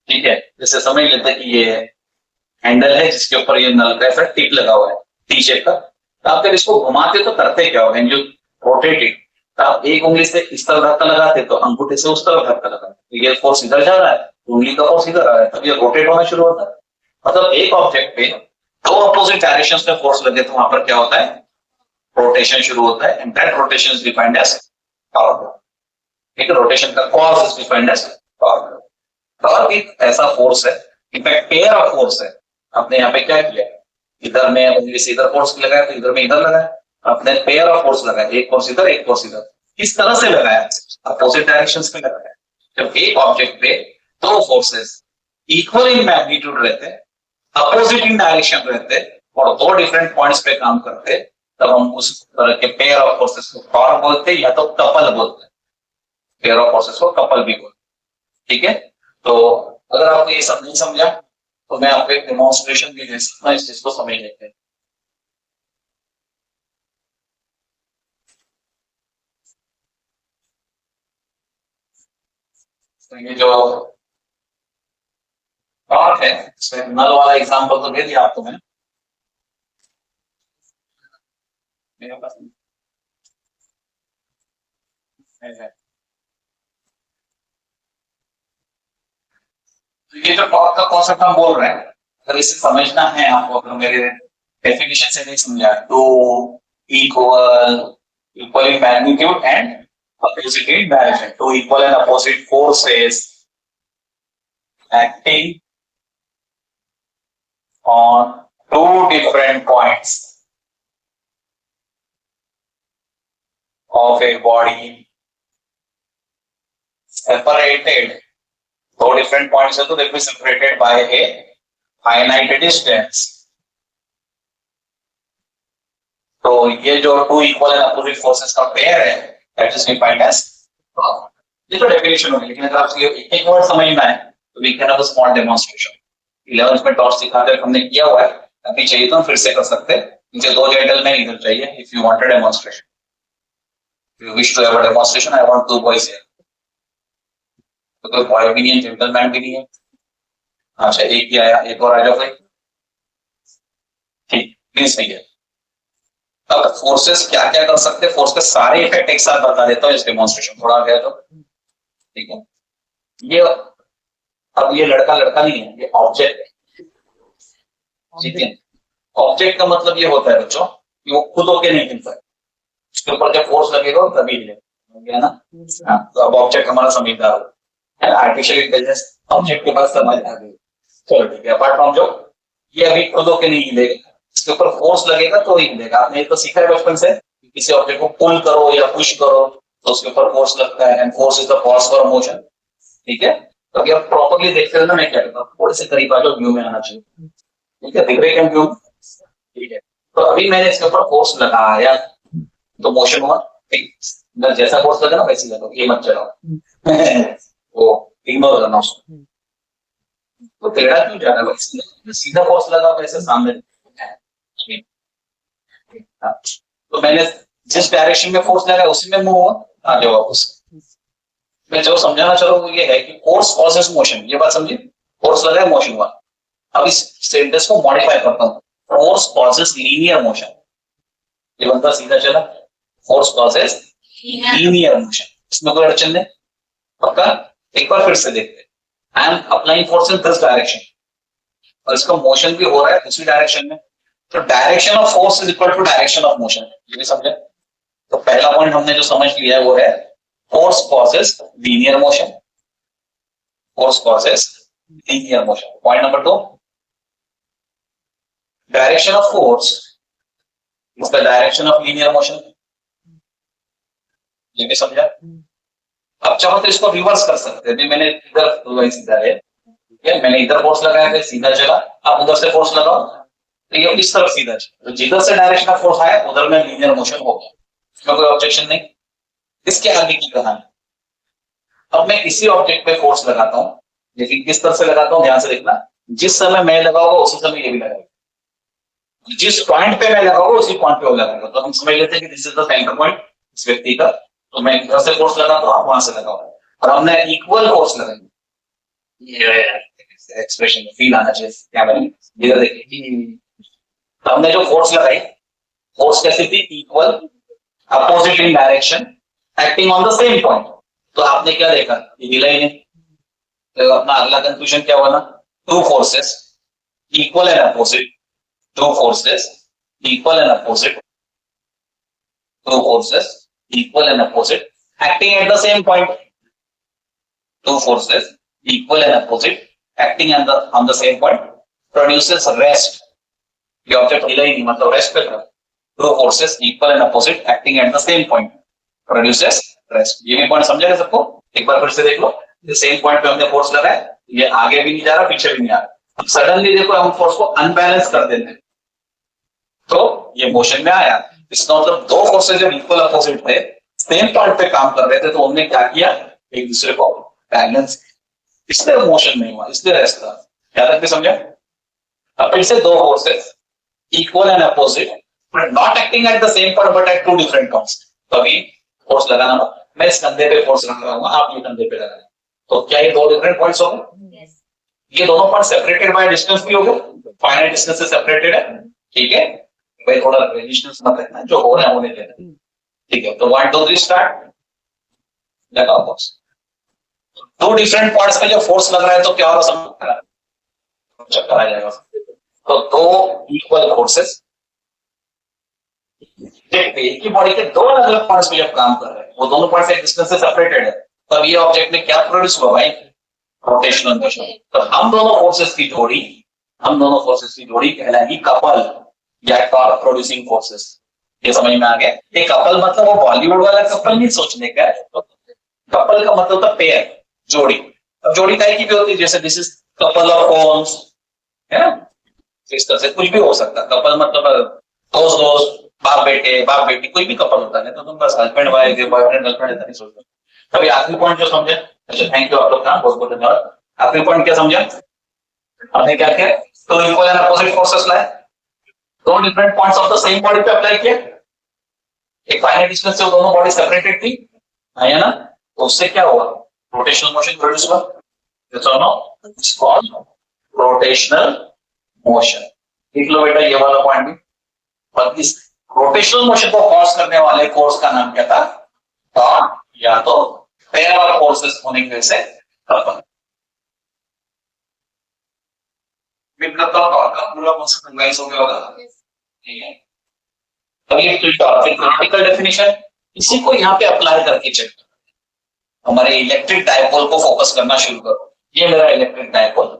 ठीक है, जैसे समझ लेते कि ये हैंडल है जिसके ऊपर ये नल का ऐसा टिप लगा हुआ है, टी शेप का। तो आप जब इसको घुमाते तो करते क्या हो, व्हेन यू रोटेट इट, तो आप एक उंगली से इस तरफ धक्का लगाते, तो अंगूठे से उस तरफ धक्का लगाते, तो ये फोर्स इधर जा रहा है, उंगली का फोर्स इधर आ रहा है, तब ये रोटेट होना शुरू होता है। मतलब एक ऑब्जेक्ट पे दो अपोजिट डायरेक्शंस में फोर्स लगे तो वहां पर क्या होता है? रोटेशन शुरू होता है, and that rotation is defined as torque. ठीक है, रोटेशन का cause is defined as torque. Torque एक ऐसा फोर्स है, इनफैक्ट पेयर ऑफ फोर्स है। आपने यहाँ पे क्या किया, इधर में इधर फोर्स लगाया, तो इधर में इधर लगाया, आपने पेयर ऑफ फोर्स लगाया, एक फोर्स इधर एक फोर्स इधर, किस तरह से लगाया? अपोजिट डायरेक्शंस में लगाया। जब एक ऑब्जेक्ट पे दो फोर्सेस इक्वल इन मैग्नीट्यूड रहते, अपोजिट इन डायरेक्शन रहते, और दो डिफरेंट पॉइंट्स पे काम करते, तब हम उस तरह के पेयर ऑफ फोर्सेस को टॉर्क बोलते या तो कपल बोलते हैं। पेयर ऑफ फोर्सेस को कपल भी बोलते। ठीक है, तो अगर आपको ये सब नहीं समझा तो मैं आपको एक डेमोन्स्ट्रेशन भी दे सकता हूं इस चीज को समझ लेते हैं। तो ये जो टॉर्क है, इसमें नल वाला एग्जांपल तो दे दिया आपको मैंने। मेरे पास है। तो ये जो टॉर्क का कॉन्सेप्ट हम बोल रहे हैं, अगर इसे समझना है आपको, अगर मेरे डेफिनेशन से नहीं समझा, तो equal equal in magnitude and opposite in direction, two equal and opposite forces acting on two different points of a body separated. दो different points है तो they will be separated by a finite distance. तो ये जो two equal and opposite forces का pair है, that is defined as ये तो डेफिनेशन होगी, लेकिन अगर आपको एक वर्ड समझना है तो we can have a small demonstration. 11th में डॉट सिखाकर हमने किया हुआ है, अभी चाहिए तो हम फिर से कर सकते हैं। मुझे दो जेंटलमैन इधर चाहिए if you want a demonstration, if you wish to have a demonstration. I want two boys here, तो कोई बॉय भी नहीं है, जेंटलमैन भी नहीं है। अच्छा एक ही आया, एक और आ जाओ भाई। ठीक, प्लीज सही है। अब फोर्सेस क्या क्या कर सकते हैं, फोर्स के सारे इफेक्ट एक साथ बता देता हूँ इस डेमोंस्ट्रेशन, थोड़ा गया तो ठीक है। ये अब ये लड़का लड़का नहीं है, ये ऑब्जेक्ट है, ठीक है। ऑब्जेक्ट का मतलब ये होता है बच्चों कि वो खुद होके नहीं हिलता है, उसके ऊपर जब फोर्स लगेगा तभी हिलेगा ना। हाँ, तो अब ऑब्जेक्ट हमारा समझदार है, आर्टिफिशियल इंटेलिजेंस ऑब्जेक्ट के पास समझ आ गई। चलो ठीक है, अपार्ट फ्रॉम जो ये अभी खुद होके नहीं हिलेगा, इसके ऊपर फोर्स लगेगा तो ही हिलेगा। आपने तो सीखा है बचपन से, किसी ऑब्जेक्ट को पुल करो या पुश करो तो उसके ऊपर फोर्स लगता है, and force is the force for motion, ठीक है। तो अभी आप प्रॉपर्ली देखते हो ना, मैं क्या करता हूँ, थोड़े से करीब आ जाओ, व्यू में आना चाहिए, ठीक है, दिख रहे क्या व्यू, ठीक है। तो अभी मैंने इसके ऊपर फोर्स लगाया तो मोशन हुआ, ठीक, जैसा फोर्स लगा ना वैसे लगाओ, ये मत चलाओ वो इग्नोर करना उसको। तो टेढ़ा क्यों जा रहा है, सीधा फोर्स लगा वैसे सामने। तो मैंने जिस डायरेक्शन में फोर्स लगा उसी में मूव हुआ, आ जाओ वापस। मैं जो समझाना चाह रहा हूँ वो ये है कि फोर्स कॉजेस मोशन, ये बात समझिए, फोर्स लगा है मोशन हुआ। अब इस सेंटेंस को मॉडिफाई करता हूँ, फोर्स कॉजेस लीनियर मोशन, ये बंदा सीधा चला, फोर्स कॉजेस लीनियर मोशन, इसमें कोई अड़चन नहीं, पक्का। एक बार फिर से देखते हैं, I am applying force in this direction और इसका मोशन भी हो रहा है उसी डायरेक्शन में, तो direction of force is equal to direction of motion, ये भी समझे। तो पहला पॉइंट हमने जो समझ लिया है वो है force causes linear motion, force causes linear motion. Point number 2, direction of force is the direction of linear motion, ये भी समझा। अब चाहो तो इसको रिवर्स कर सकते हैं, मैंने इधर सीधा है, मैंने इधर फोर्स लगाया फिर सीधा चला, आप उधर से फोर्स लगाओ तो ये इस तरफ सीधा चला, तो जिधर से डायरेक्शन ऑफ फोर्स आया उधर में लीनियर मोशन हो गया, इसमें कोई ऑब्जेक्शन नहीं। इसके आगे की कहानी, अब मैं इसी ऑब्जेक्ट पे फोर्स लगाता हूं, लेकिन किस तरह से लगाता हूं ध्यान से देखना, जिस समय मैं लगाऊंगा उसी समय ये भी लगाएगा, जिस पॉइंट पे मैं लगाऊंगा उसी पॉइंट पे वो लगाएगा। तो हम समझ लेते हैं कि this is the centre point इस व्यक्ति का, तो मैं इधर से फोर्स लगाता हूं, आप वहां से लगाओ, और हमने इक्वल फोर्स लगाई, ये एक्सप्रेशन में फील आना चाहिए क्या बनी, इधर देखिए, तो हमने जो फोर्स लगाई, फोर्स कैसी थी, equal opposite in direction acting on the same point. तो आपने क्या देखा, ये हिला ही नहीं, तो अपना अगला कंक्लूजन क्या हुआ ना, two forces equal and opposite, two forces equal and opposite, two forces equal and opposite acting at the same point, two forces equal and opposite acting on the same point produces rest, ये object हिला ही नहीं मतलब rest पे था, two forces equal and opposite acting at the same point produces rest। ये भी point समझा है सबको, एक बार फिर से देख लो, सेम पॉइंट पे हमने फोर्स लगाया, ये आगे भी नहीं जा रहा पीछे भी नहीं आ रहा, सडनली देखो हम फोर्स को अनबैलेंस कर देते हैं तो ये मोशन में आया। इसका मतलब दो फोर्सेस जब इक्वल अपोजिट थे, सेम पॉइंट पे काम कर रहे थे, तो हमने क्या किया, एक दूसरे को बैलेंस, इसलिए मोशन नहीं हुआ, इसलिए रेस्ट था। क्या तक भी समझा। अब फिर से दो forces equal and opposite but not acting at the same point but at two different points, तो अभी फोर्स लगाना, मैं इस कंधे पे फोर्स रख रहा हूँ, आप ये कंधे पे लगा रहे हैं, तो क्या ये दो डिफरेंट पॉइंट्स हो गए, ये दोनों पॉइंट सेपरेटेड बाय डिस्टेंस भी हो गए, फाइनाइट डिस्टेंस से सेपरेटेड है, ठीक है। भाई थोड़ा रेजिस्टेंस मत रखना, जो हो रहा है होने देना, ठीक है। तो 1 2 3 स्टार्ट, लगाओ फोर्स। दो डिफरेंट पॉइंट्स पे जब फोर्स लग रहा है तो क्या हो रहा है, चक्कर आ जाएगा। तो दो इक्वल फोर्सेस एक ही बॉडी के दो अलग अलग पॉइंट्स पे जब काम कर रहे हैं, वो दोनों पॉइंट्स एक डिस्टेंस से सेपरेटेड है, तब ये ऑब्जेक्ट में क्या प्रोड्यूस हुआ भाई, रोटेशनल मोशन। तो हम दोनों फोर्सेस की जोड़ी कहलाएगी कपल या टॉर्क प्रोड्यूसिंग फोर्सेस। ये समझ में आ गया? ये कपल मतलब वो बॉलीवुड वाला कपल नहीं सोचने का, कपल का मतलब होता पेयर, जोड़ी। अब जोड़ी टाइप की भी होती है, जैसे this is couple of cons, है ना, इस तरह से कुछ भी हो सकता है। कपल मतलब दोस्त, बाप बेटी, कोई भी कपल होता है। तो तुम बस हस्बैंड वाइफ, बॉयफ्रेंड गर्लफ्रेंड ऐसा नहीं सोचते। अभी आखिरी पॉइंट जो समझे, अच्छा थैंक यू आप लोग का, बहुत बहुत धन्यवाद। आखिरी पॉइंट क्या समझा आपने, क्या किया, तो इक्वल एंड अपोजिट फोर्सेस लाए, दो different points of the same body पे अप्लाई किया। एक फाइनाइट डिस्टेंस से वो दोनों बॉडी सेपरेटेड थी, है ना, तो उससे क्या हुआ, रोटेशनल मोशन प्रोड्यूस हुआ। It's called rotational motion. देख लो बेटा ये वाला पॉइंट भी। और इस रोटेशनल मोशन को कॉज करने वाले फोर्स का नाम क्या था, टॉर्क, या तो पेयर ऑफ फोर्सेस होने की वजह से कपल। टॉर्क का पूरा कॉन्सेप्ट रिवाइज हो गया होगा, ठीक है। अब ये थ्योरेटिकल डेफिनेशन, इसी को यहाँ पे अप्लाई करके चेक करो। हमारे इलेक्ट्रिक डायपोल को फोकस करना शुरू करो। ये मेरा इलेक्ट्रिक डायपोल,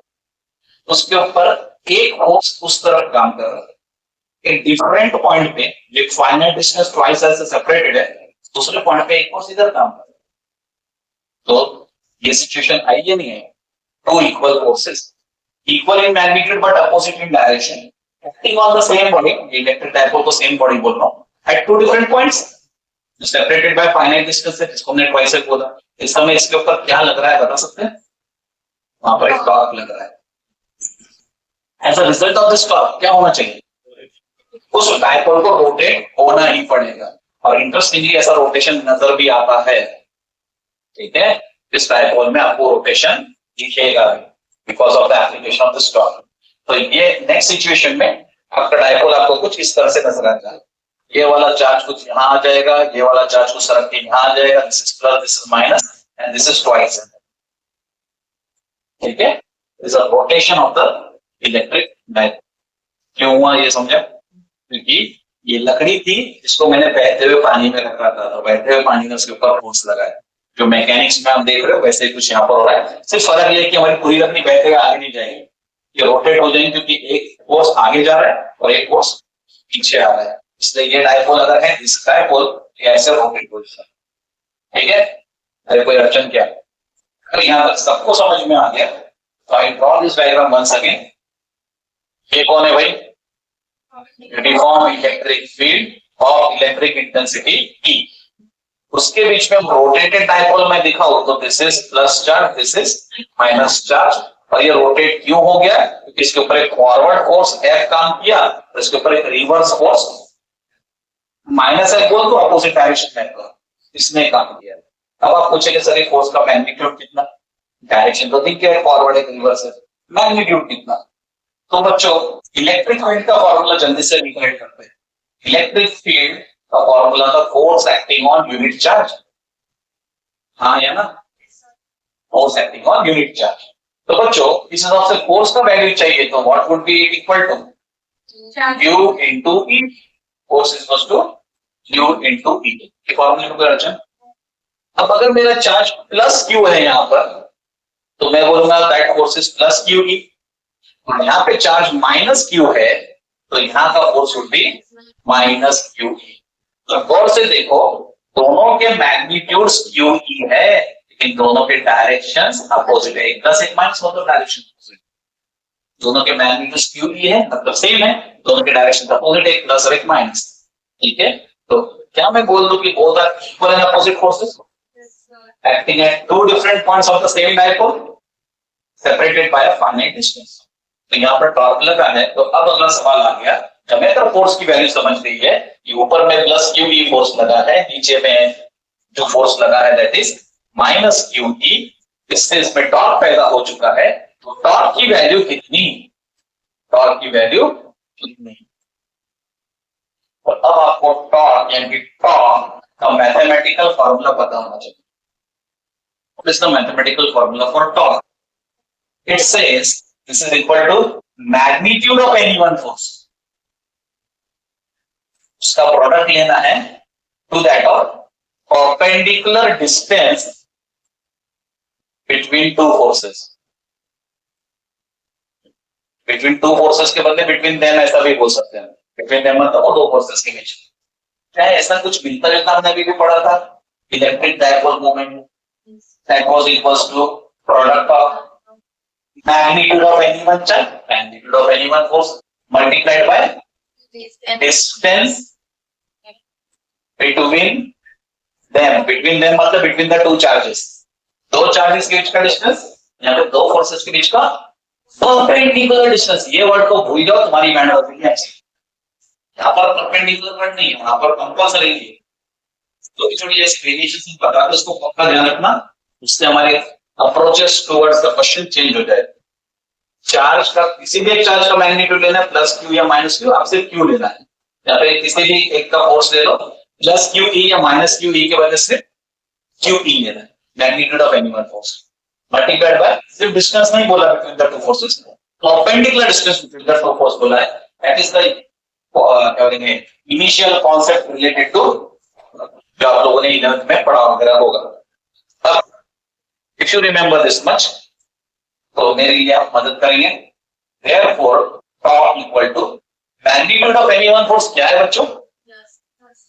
उसके ऊपर एक फोर्स उस तरफ काम कर रहा है, एक डिफरेंट पॉइंट पे जो फाइनाइट डिस्टेंस ट्वाइस एल से सेपरेटेड है, दूसरे पॉइंट पे एक फोर्स इधर काम कर रहा है। तो ये सिचुएशन आई है नहीं है, two equal forces, equal in magnitude but opposite in direction, acting on the same body, electric dipole को सेम बॉडी बोल रहा हूँ, at two different points separated by finite distance, जिसको हमने ट्वाइस एल बोला। इस समय इसके ऊपर क्या लग रहा है बता सकते हैं, वहां पर एक टॉर्क लग रहा है। As a result of this torque क्या होना चाहिए, उस डायपोल को रोटेट होना ही पड़ेगा। और इंटरेस्टिंगली ऐसा रोटेशन नजर भी आता है, ठीक है, इस डायपोल में आपको रोटेशन दिखेगा because of the application of this torque. तो ये नेक्स्ट सिचुएशन में आपका डायपोल आपको कुछ इस तरह से नजर आ जाएगा। ये वाला चार्ज कुछ यहाँ आ जाएगा, ये वाला चार्ज कुछ सरक के यहाँ आ जाएगा, this is plus, this is minus and this is twice, ठीक है। This is rotation of the electric dipole. क्यों हुआ ये समझा, क्योंकि ये लकड़ी थी जिसको मैंने बहते हुए पानी में रखा था, तो बहते हुए पानी में उसके ऊपर फोर्स लगाया। जो मैकेनिक्स में आप देख रहे हो वैसे ही कुछ यहाँ पर हो रहा है, सिर्फ फर्क ये है कि हमारी पूरी लकड़ी बहते हुए आगे नहीं जाएगी, ये रोटेट हो जाएंगे, क्योंकि एक फोर्स आगे जा रहा है और एक फोर्स पीछे आ रहा है। इसलिए ये डायपोल अगर है, इस डायपोल ऐसे रोटेट हो जाता है, ठीक है। अरे कोई अड़चन क्या, अगर यहाँ तक सबको समझ में आ गया तो I draw this diagram once again. ये कौन है भाई, uniform electric field of electric intensity E। उसके बीच में रोटेटेड डायपोल में दिखाऊं तो this is plus charge, this is minus charge, और ये रोटेट क्यों हो गया, क्योंकि इसके ऊपर एक फॉरवर्ड फोर्स F काम किया, तो इसके ऊपर एक रिवर्स फोर्स माइनस F बोल तो अपोजिट डायरेक्शन में इसने काम किया। अब आप पूछेंगे सर ये फोर्स का मैग्नीट्यूड कितना, डायरेक्शन तो दिख गया, फॉरवर्ड एक रिवर्स है, मैग्नीट्यूड कितना। तो बच्चों इलेक्ट्रिक फील्ड का फॉर्मूला जल्दी से रिकलेक्ट करते हैं। इलेक्ट्रिक फील्ड का फॉर्मूला था force acting on unit charge, हाँ या ना, force acting on unit charge. तो बच्चों इस हिसाब से फोर्स का वैल्यू चाहिए तो what would be equal to Q into E, force is equal to Q into E। ये फॉर्मूले को रचना। अब अगर मेरा चार्ज प्लस Q है यहाँ पर, तो मैं बोलूंगा that force is plus QE, और यहाँ पे चार्ज माइनस Q है तो यहाँ का force would be minus QE। तो गौर से देखो दोनों के मैग्नीट्यूड्स QE है, इन दोनों के डायरेक्शंस अपोजिट है, एक प्लस एक माइनस हो तो डायरेक्शन अपोजिट। दोनों के मैग्नीट्यूड QE है मतलब सेम है, दोनों के डायरेक्शन अपोजिट, एक प्लस और एक माइनस, ठीक है। तो क्या मैं बोल दूं कि both are equal and opposite forces acting at two different points of the same dipole separated by a finite distance. तो यहाँ पर टॉर्क लगा है, तो अब अगला सवाल आ गया, जब मैं तो फोर्स की वैल्यू समझ रही है कि ऊपर में प्लस QE फोर्स लगा है, नीचे में जो फोर्स लगा है दैट इज माइनस QE, इससे इसमें टॉर्क पैदा हो चुका है। तो टॉर्क की वैल्यू कितनी, टॉर्क की वैल्यू कितनी, और अब आपको टॉर्क यानी कि टॉर्क का मैथमेटिकल फॉर्मूला पता होना चाहिए. What is the mathematical formula for torque? It says this is equal to magnitude of any one force. उसका प्रोडक्ट लेना है to that of perpendicular distance between two forces. Between two forces के बदले between them ऐसा भी बोल सकते हैं. Between them मतलब वो दो forces के बीच. क्या ऐसा कुछ मिलता जुलता हमने अभी भी पढ़ा था? Electric dipole moment that was equals to product of magnitude of any one charge, magnitude of any one force multiplied by distance between them. Between them मतलब between the two charges. दो charges के बीच का distance, यहाँ पे दो forces के बीच का perpendicular distance. ये वर्ड को भूल जाओ, तुम्हारी बैंड होती है. यहाँ पर perpendicular वर्ड नहीं है, यहाँ पर कंपल्सरी है. तो छोटी ऐसी वेरिएशन बता दो, उसको पक्का ध्यान रखना, उससे हमारे approaches towards the question change हो जाए. चार्ज का किसी भी एक चार्ज का मैग्नीट्यूड लेना है प्लस क्यू या माइनस क्यू, आपसे क्यू लेना है. यहाँ पे किसी भी एक का फोर्स ले लो, प्लस क्यू ई या माइनस क्यू ई के वजह से क्यू ई लेना है. Magnitude of any one force multiplied by, सिर्फ डिस्टेंस नहीं बोला between the two forces, perpendicular distance between the to force बोला है. दैट इज द क्या बोलेंगे इनिशियल कांसेप्ट रिलेटेड टू जो आप लोगों ने 11th में पढ़ा वगैरह होगा. अब if you remember this much तो मेरे लिए आप मदद करेंगे. Therefore, torque equal to magnitude of any one force क्या है बच्चों?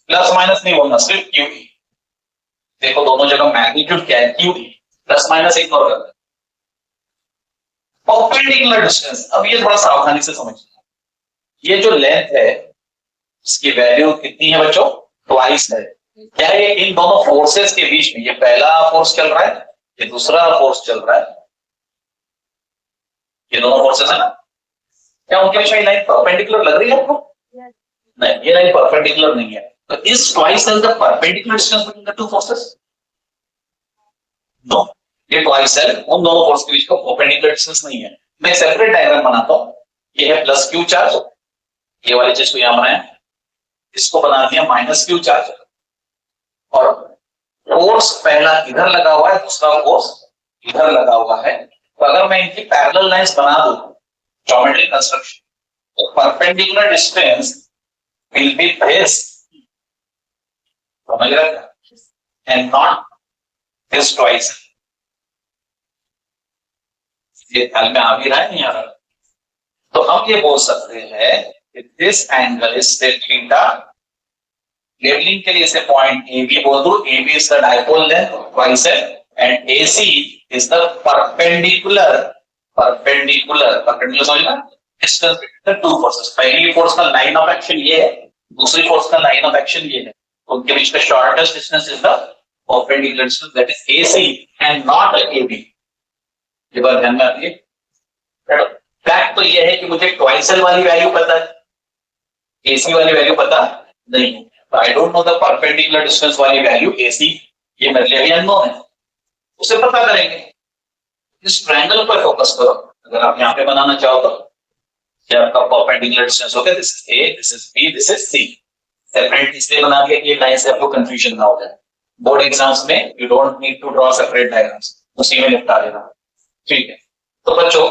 प्लस माइनस नहीं बोलना, सिर्फ क्यू ई. देखो दोनों जगह मैग्नीट्यूड क्या है, Q E. Plus minus ignore करना. परपेंडिकुलर डिस्टेंस, अब ये थोड़ा सावधानी से समझना. ये जो लेंथ है इसकी वैल्यू कितनी है बच्चों? ट्वाइस है. क्या ये इन दोनों फोर्सेस के बीच में, ये पहला फोर्स चल रहा है, ये दूसरा फोर्स चल रहा है, ये दोनों फोर्सेस है ना, क्या उनके बीच में लाइन परपेंडिकुलर लग रही है आपको? नहीं, ये लाइन परपेंडिकुलर नहीं है. तो इस twice is the perpendicular distance between the two forces? No, ये ट्वाइस है उन दोनों फोर्स के बीच का परपेंडिकुलर डिस्टेंस नहीं है. मैं सेपरेट डायग्राम बनाता हूं. ये है प्लस क्यू चार्ज, ये वाली चीज को यहां बनाया, इसको बना दिया माइनस क्यू चार्ज, और फोर्स पहला इधर लगा हुआ है, दूसरा फोर्स इधर लगा हुआ है. तो अगर मैं इनकी पैरेलल लाइंस बना दूं ज्योमेट्रिक कंस्ट्रक्शन, तो perpendicular distance will be this, समझ रहे हैं, एंड नॉट दिस ट्वाइस. ये ख्याल में आ भी रहा है नहीं आ रहा? तो हम ये बोल सकते हैं कि this angle is set theta. Levelling के लिए इसे पॉइंट ए बी बोल दो. A B is the dipole length twice है, and A C is the perpendicular समझना distance between the two forces. पहली फोर्स का लाइन ऑफ एक्शन ये है, दूसरी फोर्स का लाइन ऑफ एक्शन ये है. उनके बीच का shortest distance is the perpendicular distance, that is A C and not A B. ये बात ध्यान में आती है. फैक्ट तो ये है कि मुझे ट्वाइस एल वाली वैल्यू पता है, एसी वाली वैल्यू पता नहीं है. I don't know the perpendicular distance वाली वैल्यू AC, ये मेरे लिए भी अननोन है, उसे पता करेंगे. इस ट्रायंगल पर फोकस करो. अगर आप यहाँ पे बनाना चाहो तो ये आपका परपेंडिकुलर डिस्टेंस हो गया. This is A, this is B, this is C. Separate इसलिए बना दिया कि ये लाइन से आपको कंफ्यूजन ना हो जाए. बोर्ड एग्जाम्स में you don't need to draw separate diagrams, उसी में निपटा देना. ठीक है. तो बच्चों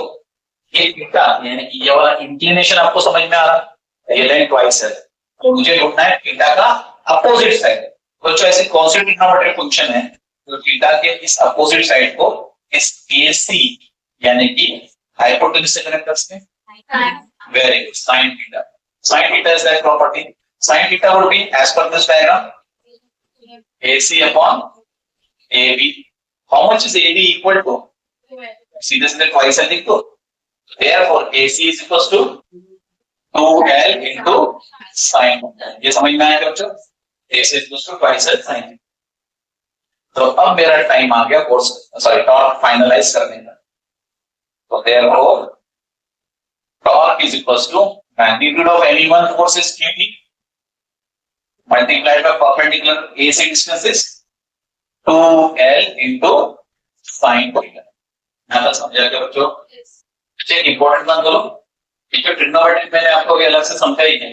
ये थीटा यानी कि ये वाला इंक्लिनेशन आपको समझ में आ रहा है? ये लाइन ट्वाइस है, तो मुझे ढूंढना है थीटा का अपोजिट साइड. बच्चों ऐसी कौन सी ट्रिग्नोमेट्रिक फंक्शन है जो थीटा के इस अपोजिट साइड को इस AC यानी कि हाइपोटेन्यूज से कनेक्ट कर सकते हैं? Very good, sin theta. sin theta is that property. sin theta would be as per this diagram AC upon AB. How much is AB equal to? सीधे सीधे ट्वाइस है लिख दो. Therefore AC is equals to 2L into sin. ये समझ में आया बच्चों? AC is equals to twice L sin. तो अब मेरा टाइम आ गया कोर्स टॉर्क फाइनलाइज करने का. तो therefore torque is equals to magnitude of any one force is QE multiplied by perpendicular AC distance is 2L into sin theta. यहाँ तक समझा गया बच्चों? एक इंपॉर्टेंट बात बोलो, जो ट्रिग्नोमेट्री मैंने आपको अलग से समझाई है,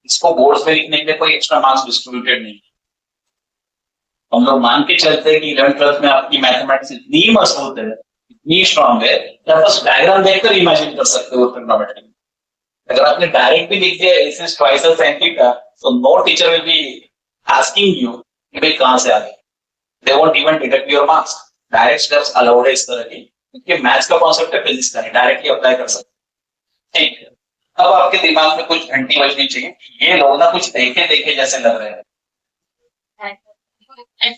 इसको बोर्ड्स में लिखने के लिए कोई एक्स्ट्रा मार्क्स डिस्ट्रीब्यूटेड नहीं। हम लोग मान के चलते हैं कि 11th-12th में आपकी मैथमेटिक्स इतनी मजबूत है, इतनी स्ट्रांग है कि आप बस डायग्राम देखकर इमेजिन कर सकते हो ट्रिग्नोमेट्री। अगर आपने डायरेक्ट भी लिख दिया इस is twice the sin theta, तो no teacher will be asking you कि भाई कहां से आ गए। They won't even deduct your marks. Direct steps allowed है इस तरह की, क्योंकि मैथ्स का कॉन्सेप्ट है, फिजिक्स का नहीं, डायरेक्टली अप्लाई कर सकते। ठीक है, अब आपके दिमाग में कुछ घंटी बजनी चाहिए, ये लोग ना कुछ देखे देखे जैसे लग रहे हैं,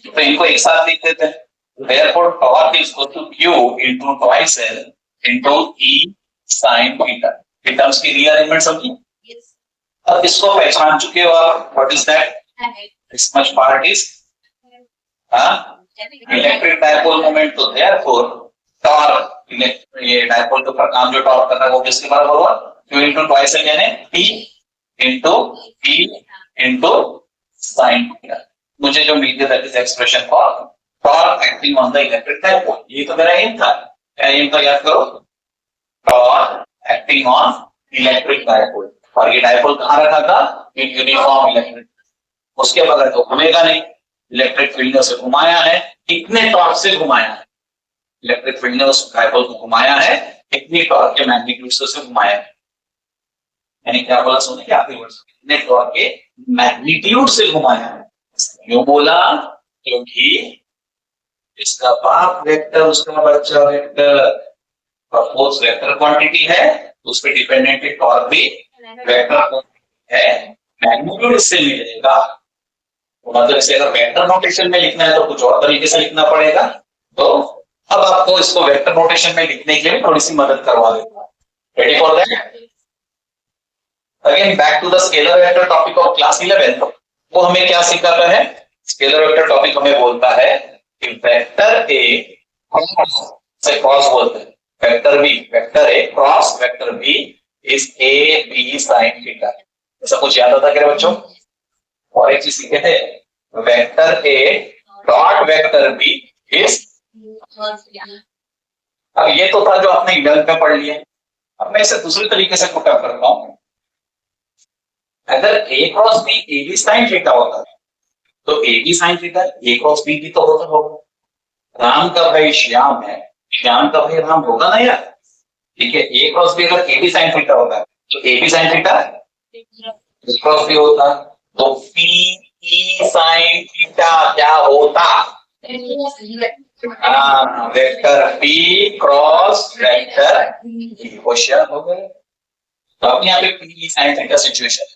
तो इनको एक साथ लिख देते हैं। Therefore, torque is equal to Q into twice L into E sin theta। ये टर्म्स की रीअरेंजमेंट समझी? अब इसको पहचान चुके हो आप, what is that? This much part is electric dipole moment. तो therefore टॉर्क, ये डायपोल के ऊपर काम जो टॉर्क कर रहा है वो किसके बराबर हुआ? Q into twice L यानी T into E into sin theta। मुझे जो मिल गया that is expression for torque acting on the electric dipole. ये तो मेरा एम था, क्या एम था याद करो? Torque acting on electric dipole. और ये डायपोल कहां रखा था? In uniform electric. उसके बगैर तो घूमेगा नहीं, इलेक्ट्रिक फील्ड ने उसे घुमाया है, कितने टॉर्क से घुमाया है? इलेक्ट्रिक फील्ड ने उस डायपोल को घुमाया है, कितनी टॉर्क के मैग्नीट्यूड से उसे घुमाया है। यानी क्या बोला सुने क्या आपके वर्ड्स, कितने टॉर्क के मैग्नीट्यूड से घुमाया है। क्यों बोला? क्योंकि इसका बाप वेक्टर उसका बच्चा वेक्टर, और फोर्स वेक्टर क्वांटिटी है, उस पर डिपेंडेंट टॉर्क भी वेक्टर है, मैग्नीट्यूड इससे मिलेगा। तो मतलब इसे अगर वेक्टर नोटेशन में लिखना है तो कुछ और तरीके से लिखना पड़ेगा। तो अब आपको इसको वेक्टर नोटेशन में लिखने के लिए थोड़ी सी मदद करवा देता। Ready for that? Again back to the scalar vector topic of class 11। वो हमें क्या सिखाता है? स्केलर वेक्टर टॉपिक हमें बोलता है कि वेक्टर ए से क्रॉस बोलते हैं, vector A cross vector B is A B sine theta. ऐसा कुछ याद आता क्या बच्चों? और एक चीज सीखे थे, vector A dot vector B is, अब ये तो था जो आपने 11th में पढ़ लिया। अब मैं इसे दूसरे तरीके से पुट अप करता हूं। अगर A cross B A B sine theta होता है तो A B sine theta A cross B भी तो होगा। राम का भाई श्याम है, श्याम का भाई राम होगा ना यार। ठीक है, ए क्रॉस बी अगर ए बी साइन थीटा होता है तो A B sine theta A cross B होता, तो पी ई साइन थीटा क्या होता? Vector P cross vector E. होशियार हो गए। तो अब यहाँ पे P E sine theta situation है,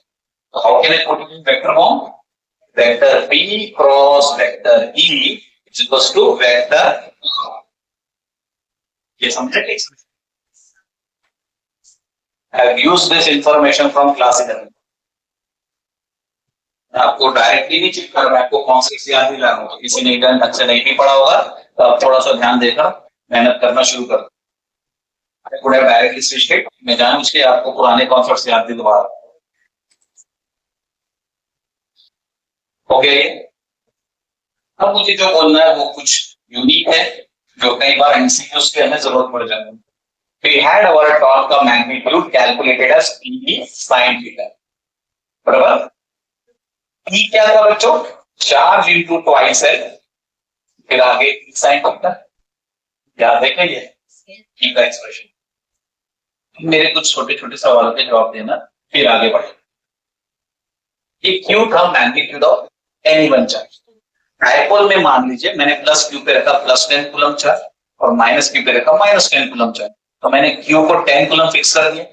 तो how can I put it in vector form? Vector p cross vector e is equals to vector, ये समझे? I have used this information from class 11। आपको डायरेक्टली नहीं चिप कर, मैं आपको concept याद दिला रहा हूँ। किसी ने इधर अच्छे नहीं भी पढ़ा होगा तो आप थोड़ा सा ध्यान देकर मेहनत करना शुरू कर। डायरेक्टली स्विच इट, मैं जानबूझ के आपको पुराने कॉन्सेप्ट याद दिलवा रहा हूँ। ओके, अब मुझे जो बोलना है वो कुछ यूनिक है, जो कई बार एमसीक्यूज के हमें जरूरत पड़ जाती है। We had our torque का magnitude calculated as P sin theta, बराबर? P क्या था बच्चों? चार्ज इनटू ट्वाइस L, फिर आगे sin थीटा। याद है क्या ये P का एक्सप्रेशन? मेरे कुछ छोटे छोटे सवालों के जवाब देना, फिर आगे बढ़े। ये Q था magnitude of any one charge. Dipole में मान लीजिए मैंने प्लस Q पे रखा प्लस 10 कूलम चार्ज और माइनस Q पे रखा माइनस 10 कूलम चार्ज, तो मैंने Q को 10 कूलम फिक्स कर दिया,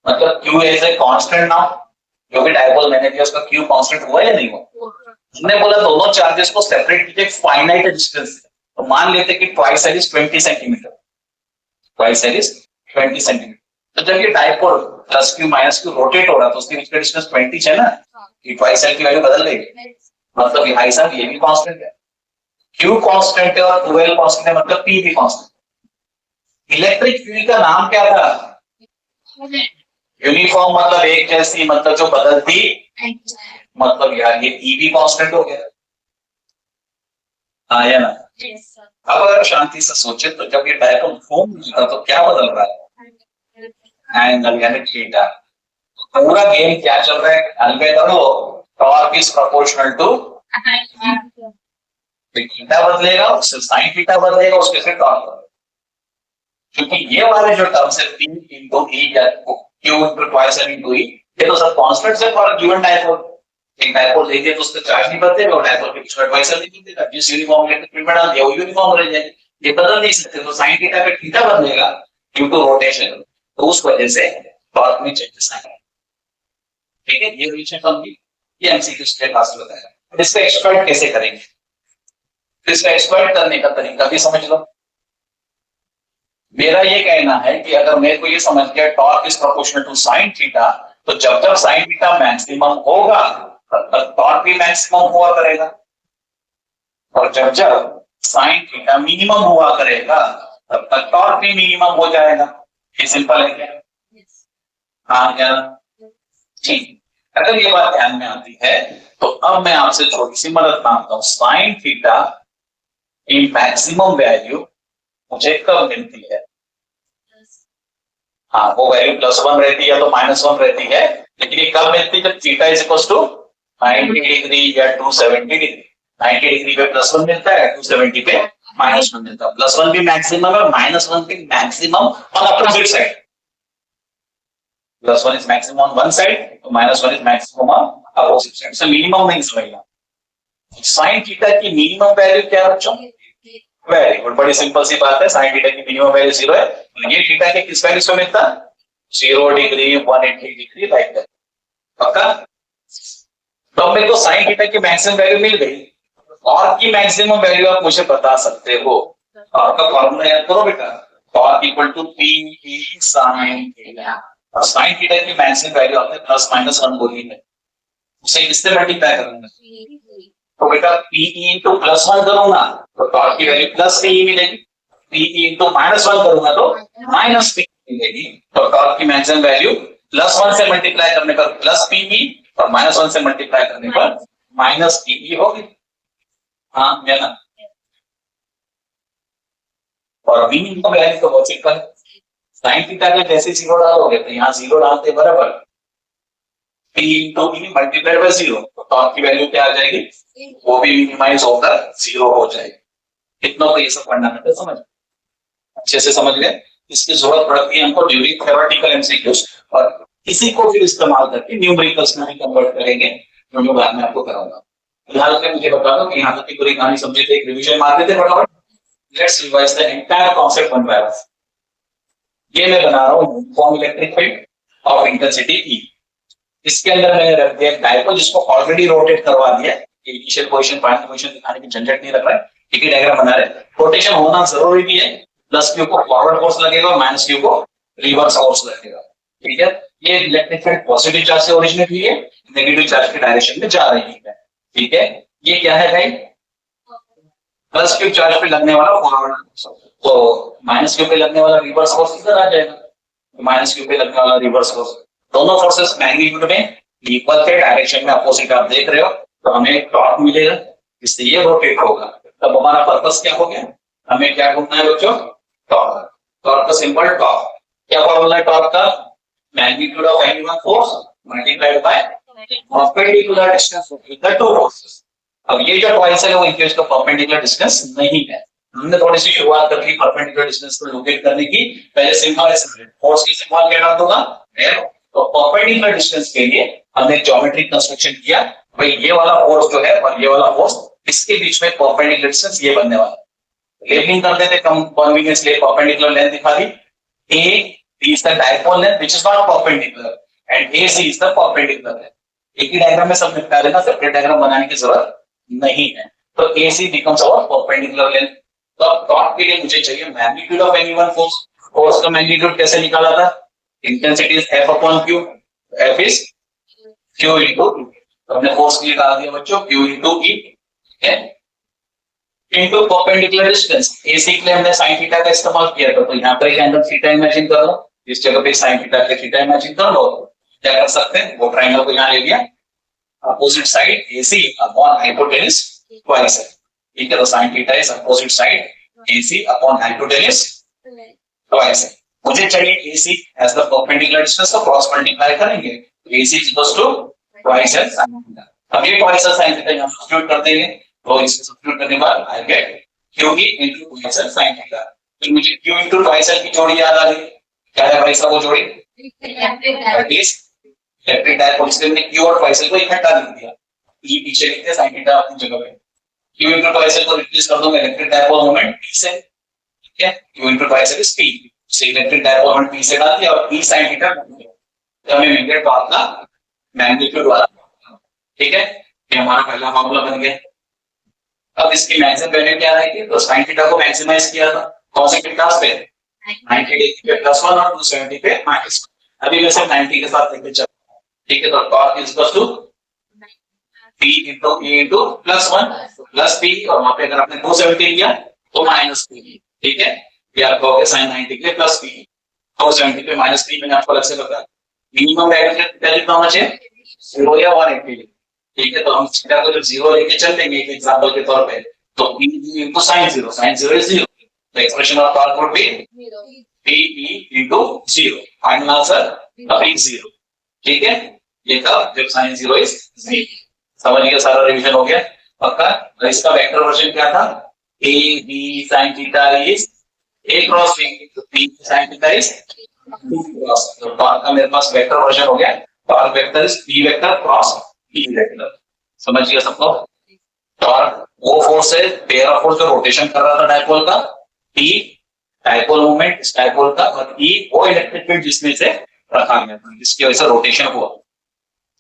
मतलब Q is a constant now. जो भी डायपोल मैंने दिया उसका Q कांस्टेंट हुआ या नहीं हुआ? हमने बोला दोनों चार्जेस को सेपरेट कीजिए फाइनाइट डिस्टेंस से, तो मान लेते कि twice L is 20 centimetre, twice L is 20 centimetre. तो जब ये dipole plus Q minus Q rotate हो रहा तो उसके बीच का डिस्टेंस 20 है ना, कि ट्वाइस एल की वैल्यू बदल गई, मतलब ये भाई साहब ये भी कांस्टेंट है, Q कांस्टेंट है और 2L कांस्टेंट है, मतलब P भी कांस्टेंट। इलेक्ट्रिक फील्ड का नाम क्या था? यूनिफॉर्म, मतलब एक जैसी, मतलब जो बदलती, मतलब यार ये E भी कांस्टेंट हो गया, आया ना? अब अगर शांति से सोचे तो जब ये डायपोल घूम रहा तो क्या बदल रहा है? एंगल यानी थीटा। पूरा गेम क्या चल रहा है ध्यान में करो, torque is proportional to theta बदलेगा उससे साइन थीटा बदलेगा उसके से टॉर्क बदलेगा। क्योंकि ये वाले जो टर्म्स है पी इंटू ई या Q into twice N into E, ये तो सब कांस्टेंट्स है फॉर गिवन डायपोल। एक डायपोल ले दिया तो उसका चार्ज नहीं बदलेगा, और डायपोल के बीच में ट्वाइस एन नहीं बदलेगा, जिस यूनिफॉर्म इलेक्ट्रिक फील्ड में डाल दिया वो यूनिफॉर्म रह जाएगी। ये बदल नहीं सकते, तो साइन थीटा पे थीटा बदलेगा ड्यू टू रोटेशन, तो उस वजह से टॉर्क में चेंजेस आएंगे। ठीक है, ये रिलेशन समझी, ये एमसीक्यू के क्लास में बताया। इसका एक्सप्लॉइट कैसे करेंगे, इसका एक्सप्लॉइट करने का तरीका भी समझ लो। मेरा ये कहना है कि अगर मेरे को ये समझ गया torque is proportional to sine theta, तो जब तक साइन थीटा मैक्सिमम होगा तब तक टॉर्क भी मैक्सिमम हुआ करेगा, और जब जब साइन थीटा मिनिमम हुआ करेगा तब तक टॉर्क भी मिनिमम हो जाएगा। ये सिंपल है क्या? हाँ क्या? ठीक, अगर ये बात ध्यान में आती है तो अब मैं आपसे थोड़ी सी मदद मांगता हूं। साइन थीटा की मैक्सिमम वैल्यू मुझे कब मिलती है? हाँ, वो वैल्यू +1 रहती है तो -1 रहती है, लेकिन ये कब मिलती है? जब theta is equal to 90 degree या 270 डिग्री। 90 डिग्री पे +1 मिलता है, 270 पे -1 मिलता है। +1 भी मैक्सिमम है, -1 भी maximum on opposite side. +1 is maximum on one side, तो -1 is maximum on opposite side. So minimum नहीं समझना। साइन थीटा की मिनिमम वैल्यू क्या है बच्चों? वेरी गुड, बड़ी सिंपल सी बात है, साइन थीटा की मिनिमम वैल्यू 0 है। ये थीटा के किस वैल्यू से मिलता? 0 डिग्री, 180 डिग्री, लाइक दैट। पक्का? तो मेरे को साइन थीटा की मैक्सिमम वैल्यू मिल गई, और की मैक्सिमम वैल्यू आप मुझे बता सकते हो। आपका फॉर्मूला याद करो बेटा, torque equal to P E sine theta. और साइन थीटा की मैक्सिमम वैल्यू आपने +-1 बोली है, उसे किससे मल्टीप्लाई करूंगा? तो बेटा पीई इंटू +1 करूंगा तो टॉर्क की वैल्यू +पीई मिलेगी, पीई इंटू -1 करूंगा तो -पीई मिलेगी। तो टॉर्क की मैक्सिमम वैल्यू +1 से मल्टीप्लाई करने पर +पीई और -1 से मल्टीप्लाई करने पर -पीई होगी। हाँ या ना? और मिनिमम वैल्यू तो बहुत सिंपल है, साइन थीटा का जैसे 0 डालोगे तो यहाँ 0 डालते बराबर P into E multiplied by 0, तो टॉर्क की वैल्यू क्या आ जाएगी? वो भी मिनिमाइज होकर 0 हो जाएगी। कितना को ये सब फंडामेंटल समझ अच्छे से समझ गए। इसकी जरूरत पड़ती है हमको ड्यूरिंग थ्योरेटिकल एमसीक्यूज, और इसी को फिर इस्तेमाल करके न्यूमेरिकल्स में कन्वर्ट करेंगे, जो मैं बाद में आपको कराऊंगा। फिलहाल के मुझे बता दो कि यहाँ तक की पूरी कहानी समझे थे, एक रिवीजन मार देते फटाफट। Let's revise the entire concept one by one. ये मैं बना रहा हूँ uniform electric field of intensity ई। इसके अंदर मैंने रख दिया डायपोल, जिसको ऑलरेडी रोटेट करवा दिया। इनिशियल पोजीशन फाइनल पोजीशन दिखाने की झंझट नहीं रख रहा है, एक ही डायग्राम बना रहे। रोटेशन होना जरूरी भी है, +q को फॉरवर्ड फोर्स लगेगा और -q को रिवर्स फोर्स लगेगा। ठीक है, ये इलेक्ट्रिक फील्ड पॉजिटिव चार्ज से ओरिजिनेट हुई है, नेगेटिव चार्ज की डायरेक्शन में जा रही है। ठीक है, ये क्या है भाई? +q चार्ज पे लगने वाला फॉरवर्ड फोर्स, तो -q पे लगने वाला रिवर्स फोर्स इधर आ जाएगा, -q पे लगने वाला रिवर्स फोर्स। दोनों फोर्सेस मैग्नीट्यूड में इक्वल थे, डायरेक्शन में अपोजिट आप देख रहे हो, तो हमें टॉर्क मिलेगा, इससे ये रोटेट होगा। तब हमारा पर्पस क्या हो गया? हमें क्या ढूंढना है बच्चों? टॉर्क। टॉर्क का सिंपल टॉर्क। क्या फॉर्मूला है टॉर्क का? Magnitude of any one force multiplied by perpendicular distance between the two forces. अब ये जो ट्वाइस है वो इनके इसका परपेंडिकुलर डिस्टेंस नहीं है। हमने थोड़ी सी शुरुआत कर ली परपेंडिकुलर डिस्टेंस को लोकेट करने की। पहले सिंबल फोर्स की सिंबल क्या डाल दूंगा? तो परपेंडिकुलर डिस्टेंस के लिए हमने ज्योमेट्रिक कंस्ट्रक्शन किया। भाई ये वाला फोर्स जो है और ये वाला फोर्स, इसके बीच में परपेंडिकुलर डिस्टेंस ये बनने वाला। लेबलिंग कर देते कम कन्वीनियंस लिए, परपेंडिकुलर लेंथ दिखा दी। ए is the dipole length which is not perpendicular and AC is the perpendicular length। एक ही डायग्राम में सब निपटा देना, सेपरेट डायग्राम बनाने की जरूरत नहीं है। तो AC becomes our perpendicular length। तो अब टॉर्क के लिए मुझे चाहिए magnitude of any one force. Force का मैग्नीट्यूड कैसे निकाला था? Intensity is F upon Q, F is Q into E। तो हमने फोर्स के लिए डाल दिया बच्चों Q into E, ठीक है, इनटू परपेंडिकुलर डिस्टेंस। AC के लिए हमने sin थीटा का इस्तेमाल किया था, तो यहाँ पर एक एंगल थीटा इमेजिन कर लो, इस जगह पे sin थीटा के थीटा इमेजिन कर लो। क्या कर सकते हैं? वो ट्रायंगल को यहाँ ले लिया, opposite side AC upon hypotenuse twice है। ठीक है, तो sin theta is opposite side AC upon hypotenuse twice है। मुझे चाहिए AC as the perpendicular distance, तो क्रॉस मल्टीप्लाई करेंगे, AC is equals to twice as sin theta. अब ये ट्वाइस एज sin थीटा यहां सब्स्टिट्यूट कर देंगे, तो इसको सब्स्टिट्यूट करने के बाद I get QE into twice as sin theta. तो मुझे Q into ट्वाइस एज की जोड़ी याद आ गई, क्या है भाई साहब वो जोड़ी? That is electric dipole. से हमने Q और ट्वाइस एज को इकट्ठा लिख दिया, E पीछे लिखते हैं, sin थीटा अपनी जगह पे। Q into ट्वाइस एज को रिप्लेस कर दूंगा इलेक्ट्रिक डायपोल मोमेंट P से, ठीक है, Q into twice as is P, से इलेक्ट्रिक डायपोल मोमेंट P से डाल दिया और E sin थीटा, तो हमें मिल गया टॉर्क का मैग्नीट्यूड वाला, ठीक है, ये हमारा पहला फार्मूला बन गया। अब इसकी मैक्सिमम वैल्यू क्या आई थी, तो sin थीटा को मैक्सिमाइज किया था कौन से क्लास पे, 90 पे +1 और 270 पे -1। अभी वैसे 90 के साथ लेके चल, ठीक है, तो torque is equal to P into E into +1 plus P, और वहां पे अगर आपने 270 लिया तो -P, ठीक है, ये आपका हो गया sin 90 के लिए +P, 270 पे -P मैंने आपको अलग से बताया। मिनिमम वैल्यू कितना होना चाहिए, 0 या 180, ठीक है, तो हम थीटा को जब 0 लेके चल देंगे एक एग्जांपल के तौर पे, तो P into sin 0 is 0, the expression of torque would be PE into 0, final answer is 0, ठीक है, ये कब, जब sin 0 is 0। समझ गया, सारा रिवीजन हो गया पक्का। और इसका वेक्टर वर्जन क्या था, A B sin theta is A cross B, तो P sin theta is B cross, तो टॉर्क का मेरे पास वेक्टर वर्जन हो गया, torque vector is P vector cross P vector. समझ गया सबको, टॉर्क वो फोर्स है, पेयर ऑफ फोर्स जो रोटेशन कर रहा था डायपोल का, P डायपोल मोमेंट इस डायपोल का, और E वो इलेक्ट्रिक फील्ड जिसमें से रखा गया था, जिसकी वजह से रोटेशन हुआ,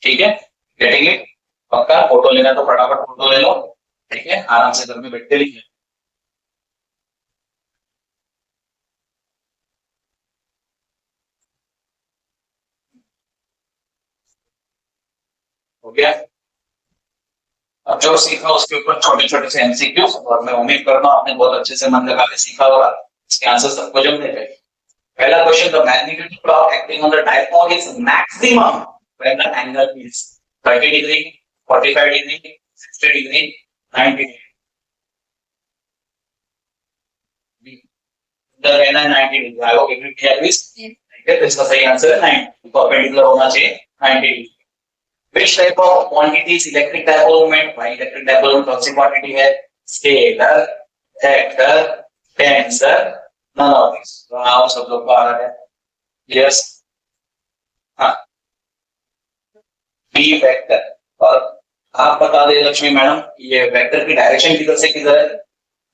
ठीक है, गेटिंग इट पक्का। फोटो लेना तो फटाफट फोटो ले लो, ठीक है, आराम से घर में बैठते लिखिए। हो गया, अब जो सीखा उसके ऊपर छोटे छोटे से एमसीक्यू, और मैं उम्मीद करता हूँ आपने बहुत अच्छे से मन लगा के सीखा होगा, इसके आंसर सबको जमने चाहिए। पहला question, the magnitude of acting on the dipole is maximum when the angle is 30 degree, 45 degree, 60 degree, 90 degree. इधर रहना है 90 degree, I hope every clear this, ठीक है, तो इसका सही आंसर है 90, परपेंडिकुलर होना चाहिए 90 degree. Which type of quantity is electric dipole moment? भाई इलेक्ट्रिक डायपोल मोमेंट कौन सी क्वांटिटी है, scalar, vector, tensor, none of this. तो आप सब लोग को आ रहा है, यस, हाँ, बी वेक्टर। और आप बता दे लक्ष्मी मैडम, ये वेक्टर की डायरेक्शन किधर से किधर है,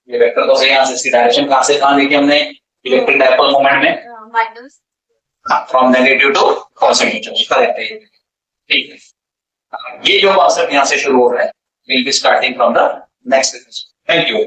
ये वेक्टर तो सही आंसर, इसकी डायरेक्शन कहां से कहां देखी हमने इलेक्ट्रिक डायपोल मोमेंट में, minus, from negative to positive, correct है, ठीक है। ये जो कॉन्सेप्ट यहाँ से शुरू हो रहा है, will be starting from the next. Thank you.